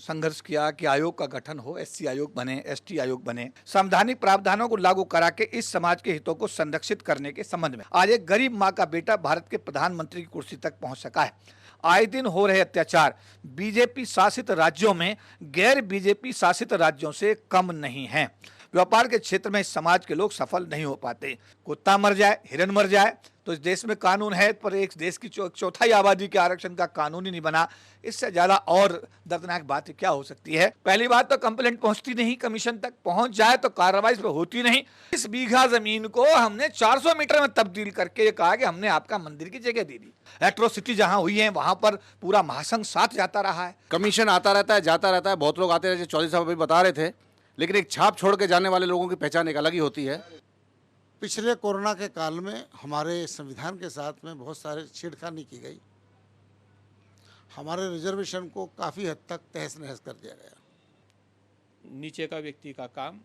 संघर्ष किया कि आयोग का गठन हो, एससी आयोग बने, एसटी आयोग बने, संवैधानिक प्रावधानों को लागू करा के इस समाज के हितों को संरक्षित करने के संबंध में आज एक गरीब माँ का बेटा भारत के प्रधानमंत्री की कुर्सी तक पहुंच सका है। आए दिन हो रहे अत्याचार बीजेपी शासित राज्यों में गैर बीजेपी शासित राज्यों से कम नहीं है। व्यापार के क्षेत्र में इस समाज के लोग सफल नहीं हो पाते। कुत्ता मर जाए, हिरन मर जाए तो इस देश में कानून है, पर एक देश की चौथाई आबादी के आरक्षण का कानून ही नहीं बना। इससे ज्यादा और दर्दनाक बात क्या हो सकती है। पहली बात तो कंप्लेंट पहुंचती नहीं, कमीशन तक पहुंच जाए तो कार्रवाई इस पर होती नहीं। इस बीघा जमीन को हमने 400 मीटर में तब्दील करके ये कहा कि हमने आपका मंदिर की जगह दे दी। एट्रोसिटी जहां हुई है वहां पर पूरा महासंघ साथ जाता रहा है। कमीशन आता रहता है, जाता रहता है, बहुत लोग आते रहते हैं। चौधरी साहब अभी बता रहे थे, लेकिन एक छाप छोड़ के जाने वाले लोगों की पहचान एक अलग ही होती है। पिछले कोरोना के काल में हमारे संविधान के साथ में बहुत सारे छेड़खानी की गई। हमारे रिजर्वेशन को काफ़ी हद तक तहस नहस कर दिया गया। नीचे का व्यक्ति का काम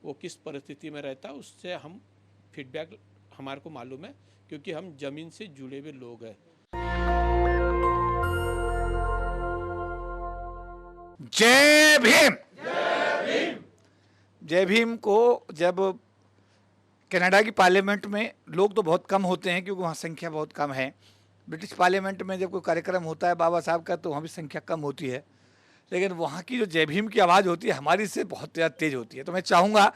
वो किस परिस्थिति में रहता है उससे हम फीडबैक हमारे को मालूम है, क्योंकि हम जमीन से जुड़े हुए लोग हैं। जय भीम। जय भीम। जय भीम को जब कनाडा की पार्लियामेंट में लोग तो बहुत कम होते हैं क्योंकि वहाँ संख्या बहुत कम है। ब्रिटिश पार्लियामेंट में जब कोई कार्यक्रम होता है बाबा साहब का तो वहाँ भी संख्या कम होती है, लेकिन वहाँ की जो जय भीम की आवाज़ होती है हमारी से बहुत ज़्यादा तेज होती है। तो मैं चाहूँगा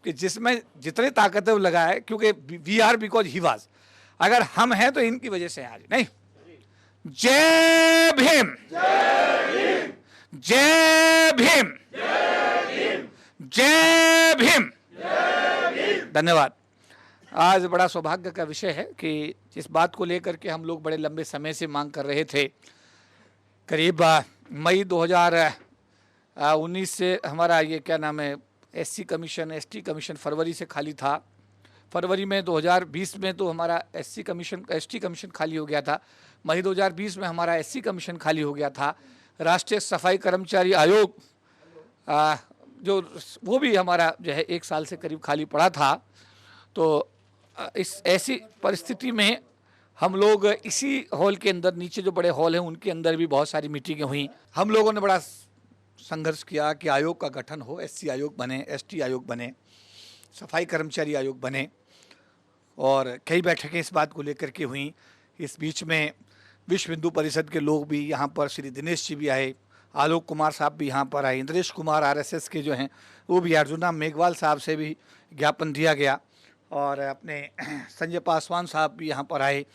कि जिसमें जितनी ताकत है वो लगाए, क्योंकि we are because he was. अगर हम हैं तो इनकी वजह से आज नहीं। जय भीम। जय भीम। जय भीम। जय भीम। धन्यवाद। आज बड़ा सौभाग्य का विषय है कि इस बात को लेकर के हम लोग बड़े लंबे समय से मांग कर रहे थे। करीब मई 2019 से हमारा ये क्या नाम है एससी कमीशन, एसटी कमीशन फरवरी से खाली था। फरवरी में 2020 में तो हमारा एसटी कमीशन खाली हो गया था। मई 2020 में हमारा एससी कमीशन खाली हो गया था। राष्ट्रीय सफाई कर्मचारी आयोग जो वो भी हमारा जो है 1 साल से करीब खाली पड़ा था। तो इस ऐसी परिस्थिति में हम लोग इसी हॉल के अंदर, नीचे जो बड़े हॉल हैं उनके अंदर भी बहुत सारी मीटिंगें हुई। हम लोगों ने बड़ा संघर्ष किया कि आयोग का गठन हो, एससी आयोग बने, एसटी आयोग बने, सफाई कर्मचारी आयोग बने, और कई बैठकें इस बात को लेकर के हुई। इस बीच में विश्व हिंदू परिषद के लोग भी यहाँ पर, श्री दिनेश जी भी आए, आलोक कुमार साहब भी यहाँ पर आए, इंद्रेश कुमार आरएसएस के जो हैं वो भी, अर्जुना मेघवाल साहब से भी ज्ञापन दिया गया, और अपने संजय पासवान साहब भी यहाँ पर आए,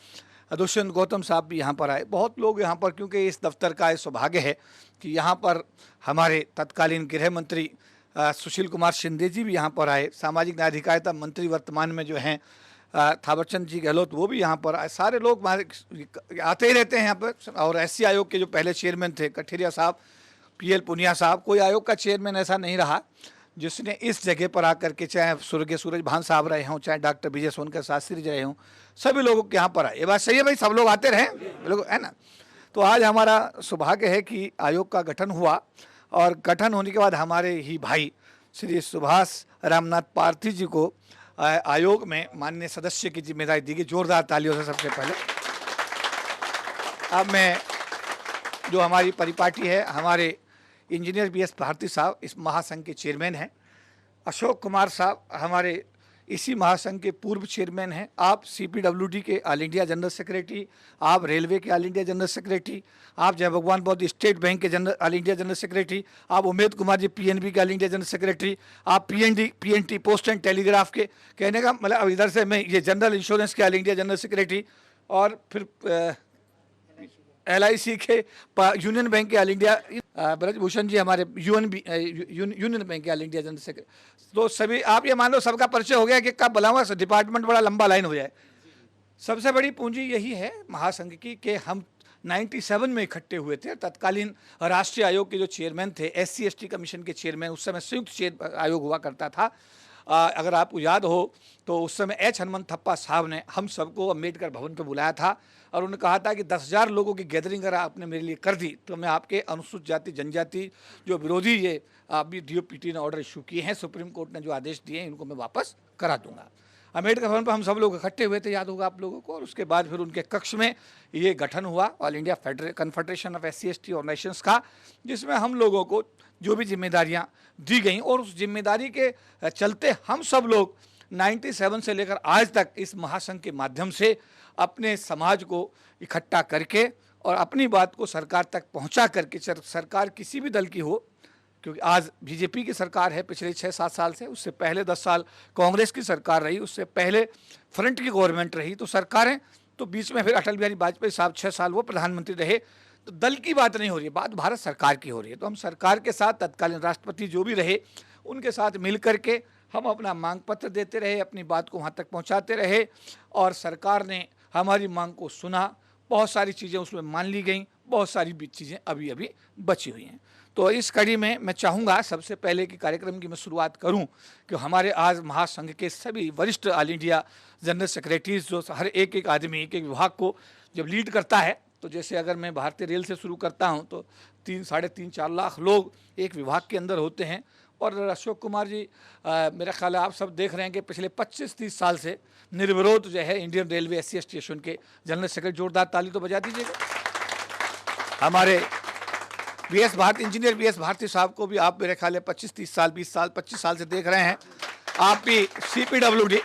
दुष्यंत गौतम साहब भी यहाँ पर आए। बहुत लोग यहाँ पर, क्योंकि इस दफ्तर का सौभाग्य है कि यहाँ पर हमारे तत्कालीन गृह मंत्री सुशील कुमार शिंदे जी भी यहाँ पर आए, सामाजिक न्याय अधिकारिता मंत्री वर्तमान में जो हैं थावरचंद जी गहलोत वो भी यहाँ पर आए। सारे लोग आते ही रहते हैं यहाँ पर। और एससी आयोग के जो पहले चेयरमैन थे कठेरिया साहब, पीएल पुनिया साहब, कोई आयोग का चेयरमैन ऐसा नहीं रहा जिसने इस जगह पर आकर के, चाहे स्वर्गीय सूरज भान साहब रहे हों, चाहे डॉक्टर विजय सोनकर शास्त्री जी रहे हों, सभी लोगों के यहाँ पर आए। ये बात सही है भाई, सब लोग आते रहे लोग, है ना। तो आज हमारा सौभाग्य है कि आयोग का गठन हुआ, और गठन होने के बाद हमारे ही भाई श्री सुभाष रामनाथ पार्थी जी को आयोग में माननीय सदस्य की जिम्मेदारी दी गई। जोरदार तालियों से सबसे पहले। अब मैं, जो हमारी परिपाटी है, हमारे इंजीनियर बीएस भारती साहब इस महासंघ के चेयरमैन हैं, अशोक कुमार साहब हमारे इसी महासंघ के पूर्व चेयरमैन हैं, आप सीपीडब्ल्यूडी के ऑल इंडिया जनरल सेक्रेटरी, आप रेलवे के ऑल इंडिया जनरल सेक्रेटरी, आप जय भगवान बौद्ध स्टेट बैंक के ऑल इंडिया जनरल सेक्रेटरी, आप उमेद कुमार जी पीएनबी के ऑल इंडिया जनरल सेक्रेटरी, आप पीएनटी पोस्ट एंड टेलीग्राफ के, कहने का मतलब इधर से मैं ये जनरल इंश्योरेंस के ऑल इंडिया जनरल सेक्रेटरी, और फिर LIC के यूनियन बैंक के ऑल इंडिया, ब्रजभूषण जी हमारे यूनियन बैंक के ऑल इंडिया जनरल सेक्रेटरी। तो सभी आप ये मान लो सबका परिचय हो गया कि कब बुलावा डिपार्टमेंट बड़ा लंबा लाइन हो जाए। सबसे बड़ी पूंजी यही है महासंघ की कि हम 97 में इकट्ठे हुए थे। तत्कालीन राष्ट्रीय आयोग के जो चेयरमैन थे, SC ST कमीशन के चेयरमैन, उस समय संयुक्त आयोग हुआ करता था। अगर आपको याद हो तो उस समय H हनुमंत थप्पा साहब ने हम सबको अम्बेडकर भवन पर बुलाया था, और उन्होंने कहा था कि 10,000 लोगों की गैदरिंग अगर आपने मेरे लिए कर दी तो मैं आपके अनुसूचित जाति जनजाति जो विरोधी ये अभी DOPT ने ऑर्डर इशू किए हैं, सुप्रीम कोर्ट ने जो आदेश दिए हैं, इनको मैं वापस करा दूंगा। अम्बेडकर भवन पर हम सब लोग इकट्ठे हुए थे, याद होगा आप लोगों को, और उसके बाद फिर उनके कक्ष में ये गठन हुआ all India confederation of SC ST organisations का, जिसमें हम लोगों को जो भी जिम्मेदारियां दी गई और उस जिम्मेदारी के चलते हम सब लोग 97 से लेकर आज तक इस महासंघ के माध्यम से अपने समाज को इकट्ठा करके और अपनी बात को सरकार तक पहुंचा करके, सरकार किसी भी दल की हो, क्योंकि आज बीजेपी की सरकार है पिछले 6-7 साल से, उससे पहले 10 साल कांग्रेस की सरकार रही, उससे पहले फ्रंट की गवर्नमेंट रही, तो सरकारें, तो बीच में फिर अटल बिहारी वाजपेयी साहब 6 साल वो प्रधानमंत्री रहे। तो दल की बात नहीं हो रही है, बात भारत सरकार की हो रही है। तो हम सरकार के साथ, तत्कालीन राष्ट्रपति जो भी रहे उनके साथ मिल करके हम अपना मांग पत्र देते रहे, अपनी बात को वहाँ तक पहुँचाते रहे और सरकार ने हमारी मांग को सुना। बहुत सारी चीज़ें उसमें मान ली गई, बहुत सारी चीज़ें अभी अभी बची हुई हैं। तो इस कड़ी में मैं चाहूँगा सबसे पहले कि कार्यक्रम की मैं शुरुआत करूँ कि हमारे आज महासंघ के सभी वरिष्ठ ऑल इंडिया जनरल सेक्रेटरीज, जो हर एक आदमी एक विभाग को जब लीड करता है, तो जैसे अगर मैं भारतीय रेल से शुरू करता हूँ तो 3-4 लाख लोग एक विभाग के अंदर होते हैं। और अशोक कुमार जी, मेरा ख्याल है आप सब देख रहे हैं कि पिछले 25-30 साल से निर्विरोध जो है इंडियन रेलवे SC स्टेशन के जनरल सेक्रेटरी, जोरदार ताली तो बजा दीजिएगा। हमारे BS Bharti, engineer BS Bharti साहब को भी आप मेरे ख्याल है 25-30 साल, 20 साल, 25 साल से देख रहे हैं। आप भी CPWD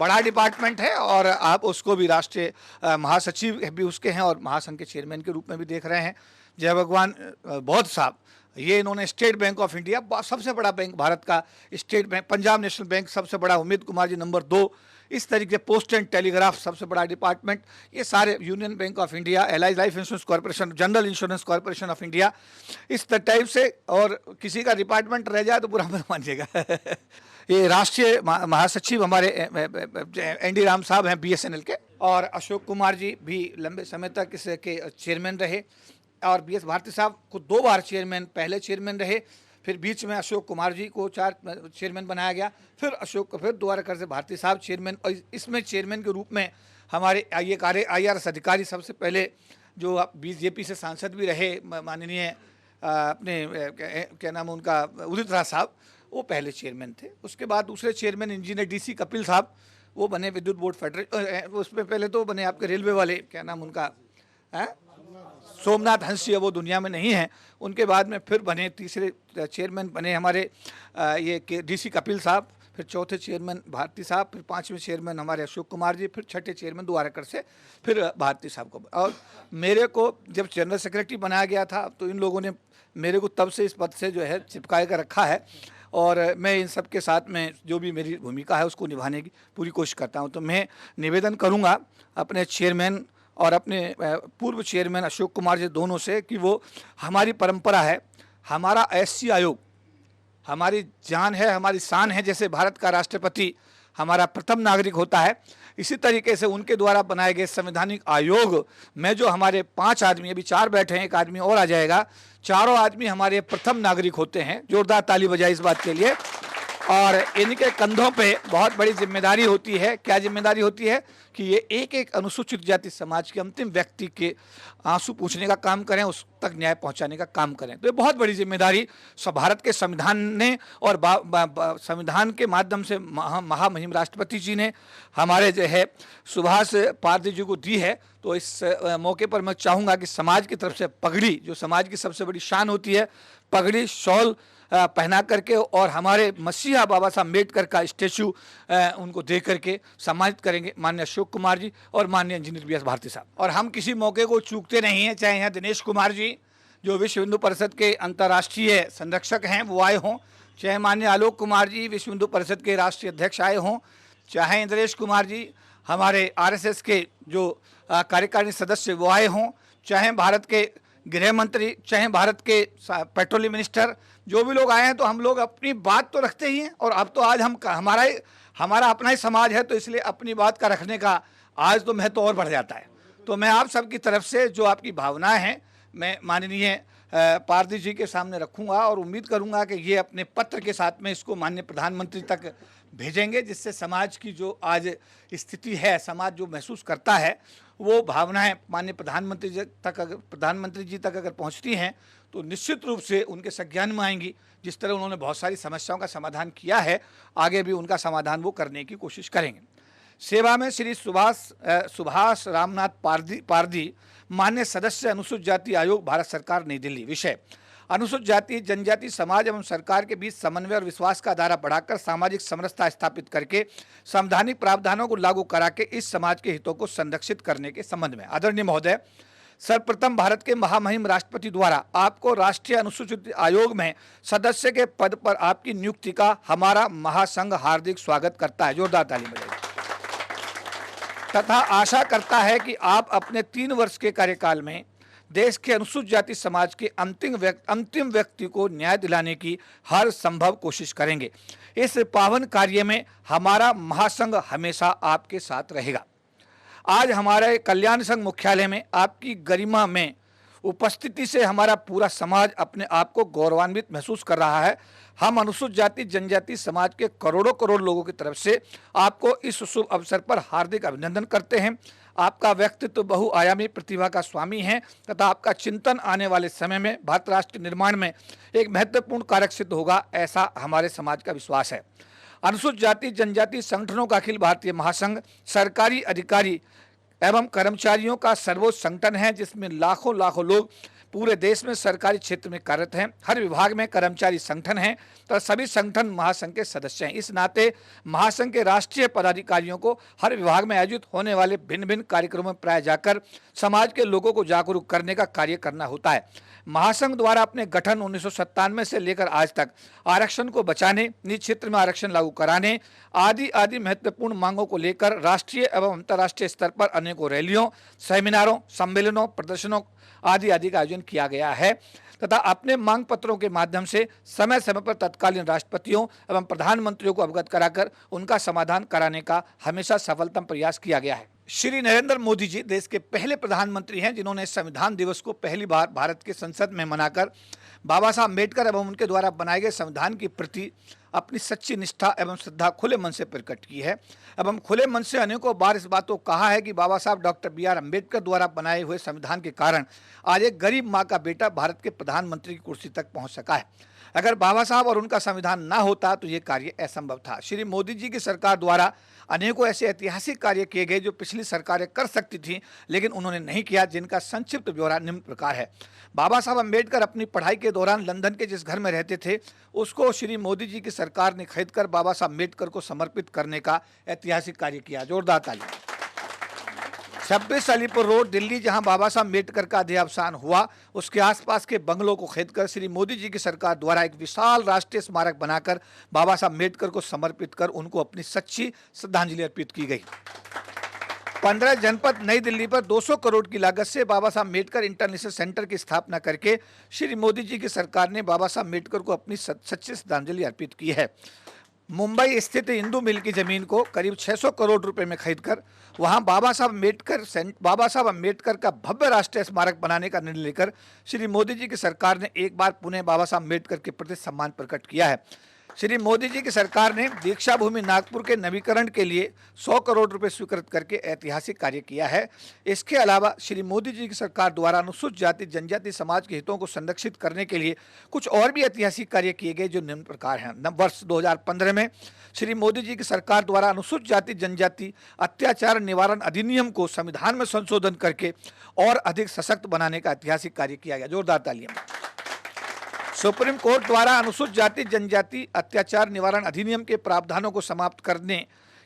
बड़ा डिपार्टमेंट है और आप उसको भी राष्ट्रीय महासचिव भी उसके हैं और महासंघ के चेयरमैन के रूप में भी देख रहे हैं। जय भगवान बौद्ध साहब, ये इन्होंने स्टेट बैंक ऑफ इंडिया, सबसे बड़ा बैंक भारत का state bank, Punjab national bank सबसे बड़ा, उमेद कुमार जी नंबर 2, इस तरीके से पोस्ट एंड टेलीग्राफ सबसे बड़ा डिपार्टमेंट, ये सारे, union bank of India, LIC life insurance corporation, general insurance corporation of India, इस टाइप से। और किसी का डिपार्टमेंट रह जाए तो बुरा मत मानिएगा। ये राष्ट्रीय महासचिव हमारे ND राम साहब हैं BSNL के, और अशोक कुमार जी भी लंबे समय तक इसके चेयरमैन रहे और BS भारती साहब को 2 बार चेयरमैन, पहले चेयरमैन रहे, फिर बीच में अशोक कुमार जी को चेयरमैन बनाया गया, फिर फिर दोबारा कर से भारती साहब चेयरमैन। और इसमें चेयरमैन के रूप में हमारे IRS अधिकारी, सबसे पहले जो BJP से सांसद भी रहे, माननीय अपने क्या नाम उनका, उदित राज साहब, वो पहले चेयरमैन थे। उसके बाद दूसरे चेयरमैन इंजीनियर DC कपिल साहब, वो बने विद्युत बोर्ड फेडरेशन, उसमें पहले तो बने आपके रेलवे वाले, क्या नाम उनका है, सोमनाथ हंसी, वो दुनिया में नहीं है। उनके बाद में फिर बने, तीसरे चेयरमैन बने हमारे ये DC कपिल साहब, फिर चौथे चेयरमैन भारती साहब, फिर 5वें चेयरमैन हमारे अशोक कुमार जी, फिर 6ठे चेयरमैन दोबारा कर से फिर भारती साहब को। और मेरे को जब जनरल सेक्रेटरी बनाया गया था तो इन लोगों ने मेरे को तब से इस पद से जो है चिपकाए कर रखा है और मैं इन सब के साथ में जो भी मेरी भूमिका है उसको निभाने की पूरी कोशिश करता हूँ। तो मैं निवेदन करूँगा अपने चेयरमैन और अपने पूर्व चेयरमैन अशोक कुमार जी दोनों से कि वो, हमारी परंपरा है, हमारा SC आयोग हमारी जान है, हमारी शान है। जैसे भारत का राष्ट्रपति हमारा प्रथम नागरिक होता है, इसी तरीके से उनके द्वारा बनाए गए संवैधानिक आयोग में जो हमारे 5 आदमी, अभी 4 बैठे हैं, 1 आदमी और आ जाएगा, चारों आदमी हमारे प्रथम नागरिक होते हैं। जोरदार ताली बजाई इस बात के लिए। और इनके कंधों पे बहुत बड़ी जिम्मेदारी होती है। क्या जिम्मेदारी होती है कि ये एक अनुसूचित जाति समाज के अंतिम व्यक्ति के आंसू पूछने का काम करें, उस तक न्याय पहुंचाने का काम करें। तो ये बहुत बड़ी जिम्मेदारी भारत के संविधान ने और संविधान के माध्यम से महामहिम राष्ट्रपति जी ने हमारे जो है सुभाष पात्र जी को दी है। तो इस मौके पर मैं चाहूँगा कि समाज की तरफ से पगड़ी, जो समाज की सबसे बड़ी शान होती है, पगड़ी शॉल पहना करके और हमारे मसीहा बाबा साहब अम्बेडकर का स्टेचू उनको दे करके सम्मानित करेंगे माननीय अशोक कुमार जी और माननीय इंजीनियर BS भारती साहब। और हम किसी मौके को चूकते नहीं हैं, चाहे यहाँ दिनेश कुमार जी जो विश्व हिंदू परिषद के अंतर्राष्ट्रीय संरक्षक हैं वो आए हों, चाहे माननीय आलोक कुमार जी विश्व हिंदू परिषद के राष्ट्रीय अध्यक्ष आए हों, चाहे इंद्रेश कुमार जी हमारे RSS के जो कार्यकारिणी सदस्य वो आए हों, चाहे भारत के गृह मंत्री, चाहे भारत के पेट्रोलियम मिनिस्टर, जो भी लोग आए हैं। तो हम लोग अपनी बात तो रखते ही हैं और अब तो आज हमारा अपना ही समाज है, तो इसलिए अपनी बात का रखने का आज तो महत्व और बढ़ जाता है। तो मैं आप सबकी तरफ से जो आपकी भावनाएं हैं मैं माननीय पारदी जी के सामने रखूंगा और उम्मीद करूंगा कि ये अपने पत्र के साथ में इसको माननीय प्रधानमंत्री तक भेजेंगे, जिससे समाज की जो आज स्थिति है, समाज जो महसूस करता है, वो भावनाएं माननीय प्रधानमंत्री जी तक अगर पहुंचती हैं तो निश्चित रूप से उनके संज्ञान में आएंगी। जिस तरह उन्होंने बहुत सारी समस्याओं का समाधान किया है, आगे भी उनका समाधान वो करने की कोशिश करेंगे। सेवा में श्री सुभाष रामनाथ पारदी मान्य सदस्य अनुसूचित जाति आयोग भारत सरकार नई दिल्ली। विषय अनुसूचित जाति जनजाति समाज एवं सरकार के बीच समन्वय और विश्वास का दायरा बढ़ाकर सामाजिक समरसता स्थापित करके संवैधानिक प्रावधानों को लागू करा के इस समाज के हितों को संरक्षित करने के संबंध में आदरणीय महोदय, सर्वप्रथम भारत के महामहिम राष्ट्रपति द्वारा आपको राष्ट्रीय अनुसूचित आयोग में सदस्य के पद पर आपकी नियुक्ति का हमारा महासंघ हार्दिक स्वागत करता है। जोरदार ताली बजाइए। तथा आशा करता है कि आप अपने 3 वर्ष के कार्यकाल में देश के अनुसूचित जाति समाज के अंतिम व्यक्ति को न्याय दिलाने की हर संभव कोशिश करेंगे। इस पावन कार्य में हमारा महासंघ हमेशा आपके साथ रहेगा। आज हमारे कल्याण संघ मुख्यालय में आपकी गरिमा में उपस्थिति से हमारा पूरा समाज अपने आप को गौरवान्वित महसूस कर रहा है। हम अनुसूचित जाति जनजाति समाज के करोड़ों लोगों की तरफ से आपको इस शुभ अवसर पर हार्दिक अभिनंदन करते हैं। आपका व्यक्तित्व बहुआयामी प्रतिभा का स्वामी है तथा आपका चिंतन आने वाले समय में भारत राष्ट्र निर्माण में एक महत्वपूर्ण कारक सिद्ध होगा, ऐसा हमारे समाज का विश्वास है। अनुसूचित जाति जनजाति संगठनों का अखिल भारतीय महासंघ सरकारी अधिकारी एवं कर्मचारियों का सर्वोच्च संगठन है, जिसमें लाखों लोग पूरे देश में सरकारी क्षेत्र में कार्यरत हैं। हर विभाग में कर्मचारी संगठन हैं तो सभी संगठन महासंघ के सदस्य हैं। इस नाते महासंघ के राष्ट्रीय पदाधिकारियों को हर विभाग में आयोजित होने वाले भिन्न कार्यक्रमों में प्राय जाकर समाज के लोगों को जागरूक करने का कार्य करना होता है। महासंघ द्वारा अपने गठन 1997 से लेकर आज तक आरक्षण को बचाने, निजी क्षेत्र में आरक्षण लागू कराने आदि महत्वपूर्ण मांगों को लेकर राष्ट्रीय एवं अंतर्राष्ट्रीय स्तर पर अनेकों रैलियों, सेमिनारों, सम्मेलनों, प्रदर्शनों आदि का आयोजन किया गया है तथा अपने मांग पत्रों के माध्यम से समय पर तत्कालीन राष्ट्रपतियों एवं प्रधानमंत्रियों को अवगत कराकर उनका समाधान कराने का हमेशा सफलतम प्रयास किया गया है। श्री नरेंद्र मोदी जी देश के पहले प्रधानमंत्री हैं जिन्होंने संविधान दिवस को पहली बार भारत के संसद में मनाकर बाबा साहब अम्बेडकर एवं उनके द्वारा बनाए गए संविधान के प्रति अपनी सच्ची निष्ठा एवं श्रद्धा खुले मन से प्रकट की है एवं खुले मन से अनेकों बार इस बात को कहा है कि बाबा साहब डॉक्टर BR अम्बेडकर द्वारा बनाए हुए संविधान के कारण आज एक गरीब माँ का बेटा भारत के प्रधानमंत्री की कुर्सी तक पहुंच सका है। अगर बाबा साहब और उनका संविधान ना होता तो ये कार्य असंभव था। श्री मोदी जी की सरकार द्वारा अनेकों ऐसे ऐतिहासिक कार्य किए गए जो पिछली सरकारें कर सकती थीं लेकिन उन्होंने नहीं किया, जिनका संक्षिप्त ब्यौरा निम्न प्रकार है। बाबा साहब अम्बेडकर अपनी पढ़ाई के दौरान लंदन के जिस घर में रहते थे उसको श्री मोदी जी की सरकार ने खरीदकर बाबा साहब अम्बेडकर को समर्पित करने का ऐतिहासिक कार्य किया। जोरदार ताली। 26 अलीपुर रोड दिल्ली, जहां बाबा साहब अम्बेडकर का देहावसान हुआ, उसके आसपास के बंगलों को खरीदकर श्री मोदी जी की सरकार द्वारा एक विशाल राष्ट्रीय स्मारक बनाकर बाबा साहब अम्बेडकर को समर्पित कर उनको अपनी सच्ची श्रद्धांजलि अर्पित की गई। 15 जनपद नई दिल्ली पर 200 करोड़ की लागत से बाबा साहब अम्बेडकर इंटरनेशनल सेंटर की स्थापना करके श्री मोदी जी की सरकार ने बाबा साहब अम्बेडकर को अपनी सच्ची श्रद्धांजलि अर्पित की है। मुंबई स्थित इंदू मिल की जमीन को करीब 600 करोड़ रुपए में खरीदकर वहां बाबा साहब अम्बेडकर का भव्य राष्ट्रीय स्मारक बनाने का निर्णय लेकर श्री मोदी जी की सरकार ने एक बार पुनः बाबा साहब अम्बेडकर के प्रति सम्मान प्रकट किया है। श्री मोदी जी की सरकार ने दीक्षा भूमि नागपुर के नवीकरण के लिए 100 करोड़ रुपए स्वीकृत करके ऐतिहासिक कार्य किया है। इसके अलावा श्री मोदी जी की सरकार द्वारा अनुसूचित जाति जनजाति समाज के हितों को संरक्षित करने के लिए कुछ और भी ऐतिहासिक कार्य किए गए जो निम्न प्रकार हैं। वर्ष 2015 में श्री मोदी जी की सरकार द्वारा अनुसूचित जाति जनजाति अत्याचार निवारण अधिनियम को संविधान में संशोधन करके और अधिक सशक्त बनाने का ऐतिहासिक कार्य किया गया। जोरदार तालियां। सुप्रीम कोर्ट द्वारा अनुसूचित जाति जनजाति अत्याचार निवारण अधिनियम के प्रावधानों को समाप्त करने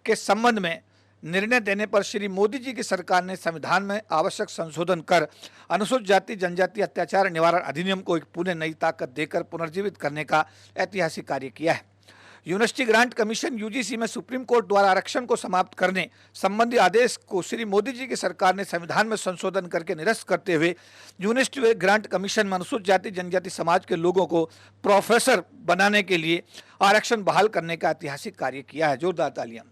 के संबंध में निर्णय देने पर श्री मोदी जी की सरकार ने संविधान में आवश्यक संशोधन कर अनुसूचित जाति जनजाति अत्याचार निवारण अधिनियम को एक पुनः नई ताकत देकर पुनर्जीवित करने का ऐतिहासिक कार्य किया है। यूनिवर्सिटी ग्रांट कमीशन UGC में सुप्रीम कोर्ट द्वारा आरक्षण को समाप्त करने संबंधी आदेश को श्री मोदी जी की सरकार ने संविधान में संशोधन करके निरस्त करते हुए यूनिवर्सिटी ग्रांट कमीशन में अनुसूचित जाति जनजाति समाज के लोगों को प्रोफेसर बनाने के लिए आरक्षण बहाल करने का ऐतिहासिक कार्य किया है। जोरदार तालियां।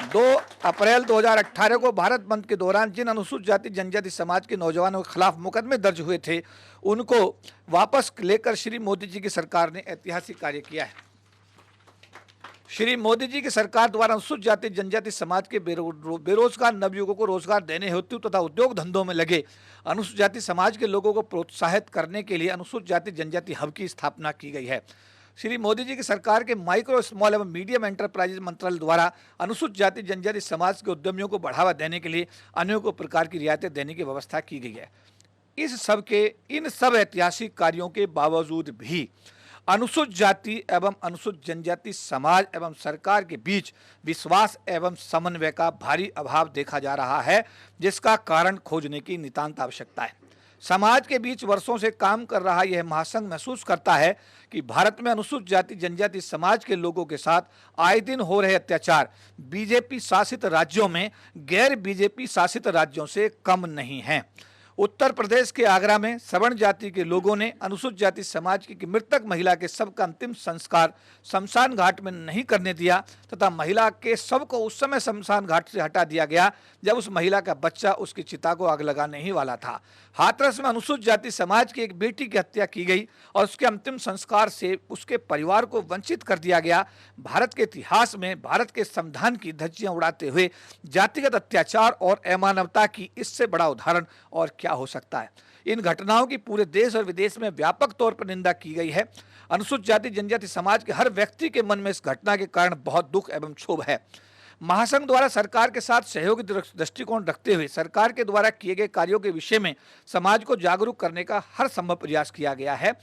2 अप्रैल 2018 को भारत बंद के दौरान जिन अनुसूचित जाति जनजाति समाज के नौजवानों के खिलाफ मुकदमे दर्ज हुए थे उनको वापस लेकर श्री मोदी जी की सरकार ने ऐतिहासिक कार्य किया है। श्री मोदी जी की सरकार द्वारा अनुसूचित जाति जनजाति समाज के बेरोजगार नवयुवकों को रोजगार देने हेतु तथा उद्योग धंधों में लगे अनुसूचित जाति समाज के लोगों को प्रोत्साहित करने के लिए अनुसूचित जाति जनजाति हब की स्थापना की गई है। श्री मोदी जी की सरकार के माइक्रो, स्मॉल एवं मीडियम एंटरप्राइजेज मंत्रालय द्वारा अनुसूचित जाति जनजाति समाज के उद्यमियों को बढ़ावा देने के लिए अनेकों प्रकार की रियायतें देने की व्यवस्था की गई है। इन सब ऐतिहासिक कार्यों के बावजूद भी अनुसूचित जाति एवं अनुसूचित जनजाति समाज एवं सरकार के बीच विश्वास एवं समन्वय का भारी अभाव देखा जा रहा है, जिसका कारण खोजने की नितांत आवश्यकता है। समाज के बीच वर्षों से काम कर रहा यह महासंघ महसूस करता है कि भारत में अनुसूचित जाति जनजाति समाज के लोगों के साथ आए दिन हो रहे अत्याचार बीजेपी शासित राज्यों में गैर बीजेपी शासित राज्यों से कम नहीं हैं। उत्तर प्रदेश के आगरा में सवर्ण जाति के लोगों ने अनुसूचित जाति समाज की मृतक महिला के शव का अंतिम संस्कार शमशान घाट में नहीं करने दिया तथा महिला के शव को उस समय शमशान घाट से हटा दिया गया जब उस महिला का बच्चा उसकी चिता को आग लगाने ही वाला था। हाथरस में अनुसूचित जाति समाज की एक बेटी की हत्या की गई और उसके अंतिम संस्कार से उसके परिवार को वंचित कर दिया गया। भारत के इतिहास में भारत के संविधान की धज्जियां उड़ाते हुए जातिगत अत्याचार और अमानवता की इससे बड़ा उदाहरण और क्या हो सकता है। इन घटनाओं की पूरे देश और विदेश में व्यापक तौर पर निंदा की गई है। अनुसूचित जाति जनजाति समाज के हर व्यक्ति के मन में इस घटना के कारण बहुत दुख एवं क्षोभ है। महासंघ द्वारा सरकार के साथ सहयोगी दृष्टिकोण रखते हुए सरकार के द्वारा किए गए कार्यों के विषय में समाज को जागरूक करने का हर संभव प्रयास किया गया है।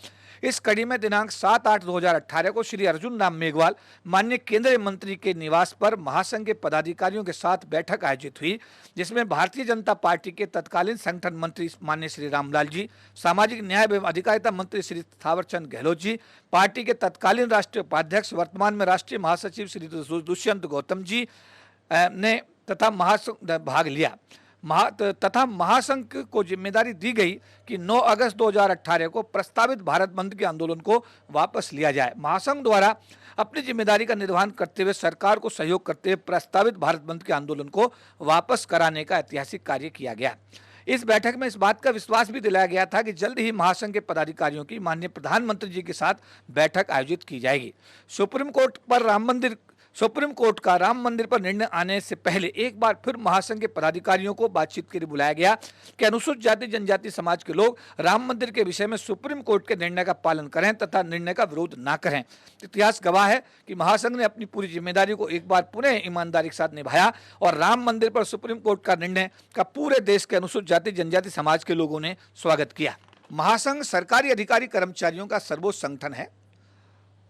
इस कड़ी में दिनांक 7/8/2018 को श्री अर्जुन राम मेघवाल माननीय केंद्रीय मंत्री के निवास पर महासंघ के पदाधिकारियों के साथ बैठक आयोजित हुई, जिसमें भारतीय जनता पार्टी के तत्कालीन संगठन मंत्री माननीय श्री रामलाल जी, सामाजिक न्याय एवं अधिकारिता मंत्री श्री थावरचंद गहलोत जी, पार्टी के तत्कालीन राष्ट्रीय उपाध्यक्ष वर्तमान में राष्ट्रीय महासचिव श्री दुष्यंत गौतम जी ने तथा महासंघ भाग लिया तथा महासंघ को जिम्मेदारी दी गई कि 9 अगस्त 2018 को प्रस्तावित भारत बंद के आंदोलन को वापस लिया जाए। महासंघ द्वारा अपनी जिम्मेदारी का निर्वहन करते हुए सरकार को सहयोग करते हुए प्रस्तावित भारत बंद के आंदोलन को वापस कराने का ऐतिहासिक कार्य किया गया। इस बैठक में इस बात का विश्वास भी दिलाया गया था कि जल्द ही महासंघ के पदाधिकारियों की माननीय प्रधानमंत्री जी के साथ बैठक आयोजित की जाएगी। सुप्रीम कोर्ट का राम मंदिर पर निर्णय आने से पहले एक बार फिर महासंघ के पदाधिकारियों को बातचीत के लिए बुलाया गया कि अनुसूचित जाति जनजाति समाज के लोग राम मंदिर के विषय में सुप्रीम कोर्ट के निर्णय का पालन करें तथा निर्णय का विरोध न करें। इतिहास गवाह है कि महासंघ ने अपनी पूरी जिम्मेदारी को एक बार पुनः ईमानदारी के साथ निभाया और राम मंदिर पर सुप्रीम कोर्ट का निर्णय का पूरे देश के अनुसूचित जाति जनजाति समाज के लोगों ने स्वागत किया। महासंघ सरकारी अधिकारी कर्मचारियों का सर्वोच्च संगठन है।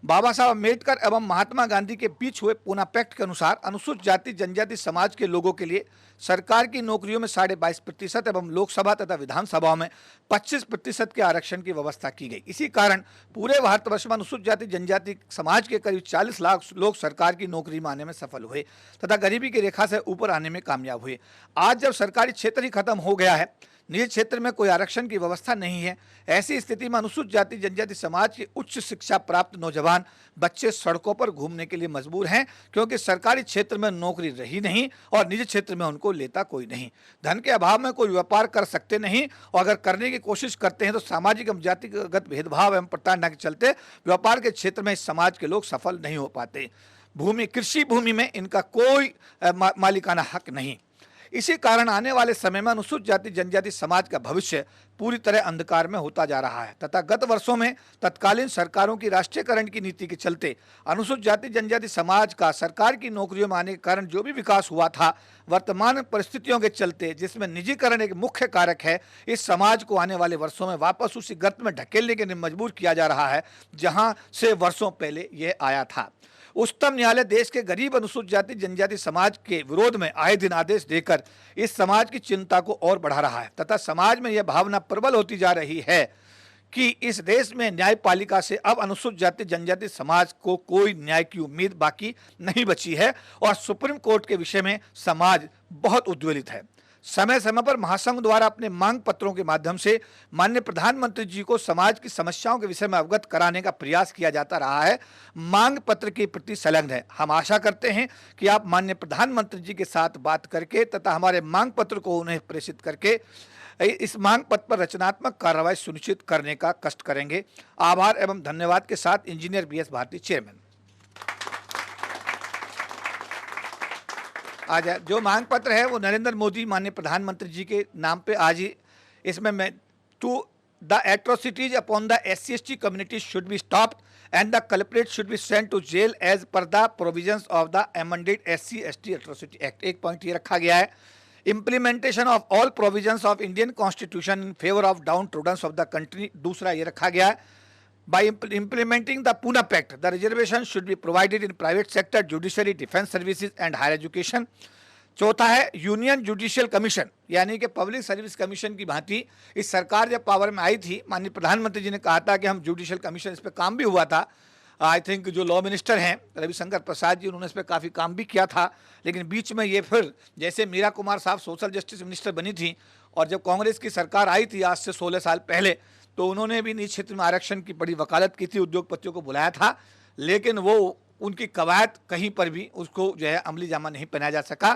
बाबा साहब अम्बेडकर एवं महात्मा गांधी के बीच हुए पूना पैक्ट के अनुसार अनुसूचित जाति जनजाति समाज के लोगों के लिए सरकार की नौकरियों में 22.5% एवं लोकसभा तथा विधानसभाओं में 25% के आरक्षण की व्यवस्था की गई। इसी कारण पूरे भारतवर्ष में अनुसूचित जाति जनजाति समाज के करीब 40 लाख लोग सरकार की नौकरी में आने में सफल हुए तथा गरीबी की रेखा से ऊपर आने में कामयाब हुए। आज जब सरकारी क्षेत्र ही खत्म हो गया है, निजी क्षेत्र में कोई आरक्षण की व्यवस्था नहीं है, ऐसी स्थिति में अनुसूचित जाति जनजाति समाज के उच्च शिक्षा प्राप्त नौजवान बच्चे सड़कों पर घूमने के लिए मजबूर हैं, क्योंकि सरकारी क्षेत्र में नौकरी रही नहीं और निजी क्षेत्र में उनको लेता कोई नहीं। धन के अभाव में कोई व्यापार कर सकते नहीं और अगर करने की कोशिश करते हैं तो सामाजिक एवं जातिगत भेदभाव एवं प्रताड़ना के चलते व्यापार के क्षेत्र में इस समाज के लोग सफल नहीं हो पाते। कृषि भूमि में इनका कोई मालिकाना हक नहीं। इसी कारण आने वाले समय में अनुसूचित जाति जनजाति समाज का भविष्य पूरी तरह अंधकार में होता जा रहा है तथा गत वर्षों में तत्कालीन सरकारों की राष्ट्रीयकरण की नीति के चलते अनुसूचित जाति जनजाति समाज का सरकार की नौकरियों में आने के कारण जो भी विकास हुआ था, वर्तमान परिस्थितियों के चलते जिसमें निजीकरण एक मुख्य कारक है, इस समाज को आने वाले वर्षों में वापस उसी गर्त में ढकेलने के लिए मजबूर किया जा रहा है जहां से वर्षों पहले यह आया था। उच्चतम न्यायालय देश के गरीब अनुसूचित जाति जनजाति समाज के विरोध में आए दिन आदेश देकर इस समाज की चिंता को और बढ़ा रहा है तथा समाज में यह भावना प्रबल होती जा रही है कि इस देश में न्यायपालिका से अब अनुसूचित जाति जनजाति समाज को कोई न्याय की उम्मीद बाकी नहीं बची है और सुप्रीम कोर्ट के विषय में समाज बहुत उद्वेलित है। समय समय पर महासंघ द्वारा अपने मांग पत्रों के माध्यम से माननीय प्रधानमंत्री जी को समाज की समस्याओं के विषय में अवगत कराने का प्रयास किया जाता रहा है। मांग पत्र के प्रति संलग्न है। हम आशा करते हैं कि आप माननीय प्रधानमंत्री जी के साथ बात करके तथा हमारे मांग पत्र को उन्हें प्रेषित करके इस मांग पत्र पर रचनात्मक कार्रवाई सुनिश्चित करने का कष्ट करेंगे। आभार एवं धन्यवाद के साथ इंजीनियर BS भारती, चेयरमैन। आज जो मांग पत्र है वो नरेंद्र मोदी माननीय प्रधानमंत्री जी के नाम पे आज ही इसमें मैं 2 the atrocities upon the SC/ST community should be stopped and the culprits should be sent to jail as per the provisions of the amended SC/ST Atrocity Act. एक पॉइंट ये रखा गया है, implementation of all provisions of Indian Constitution in favor of downtrodden of the country. दूसरा ये रखा गया है, by implementing the Pune Pact, the reservation should be provided in private sector, judiciary, defense services and higher education. चौथा है union judicial commission, यानी कि public service commission की भांति इस सरकार जब पावर में आई थी, माननीय प्रधानमंत्री जी ने कहा था कि हम जुडिशियल कमीशन, इस पर काम भी हुआ था। आई थिंक जो लॉ मिनिस्टर हैं रविशंकर प्रसाद जी, उन्होंने इस पर काफ़ी काम भी किया था, लेकिन बीच में ये फिर जैसे मीरा कुमार साहब सोशल जस्टिस मिनिस्टर बनी थी और जब कांग्रेस की सरकार आई थी आज से 16 साल पहले, तो उन्होंने भी निजी क्षेत्र में आरक्षण की बड़ी वकालत की थी, उद्योगपतियों को बुलाया था, लेकिन वो उनकी कवायद कहीं पर भी उसको जो है अमली जामा नहीं पहनाया जा सका।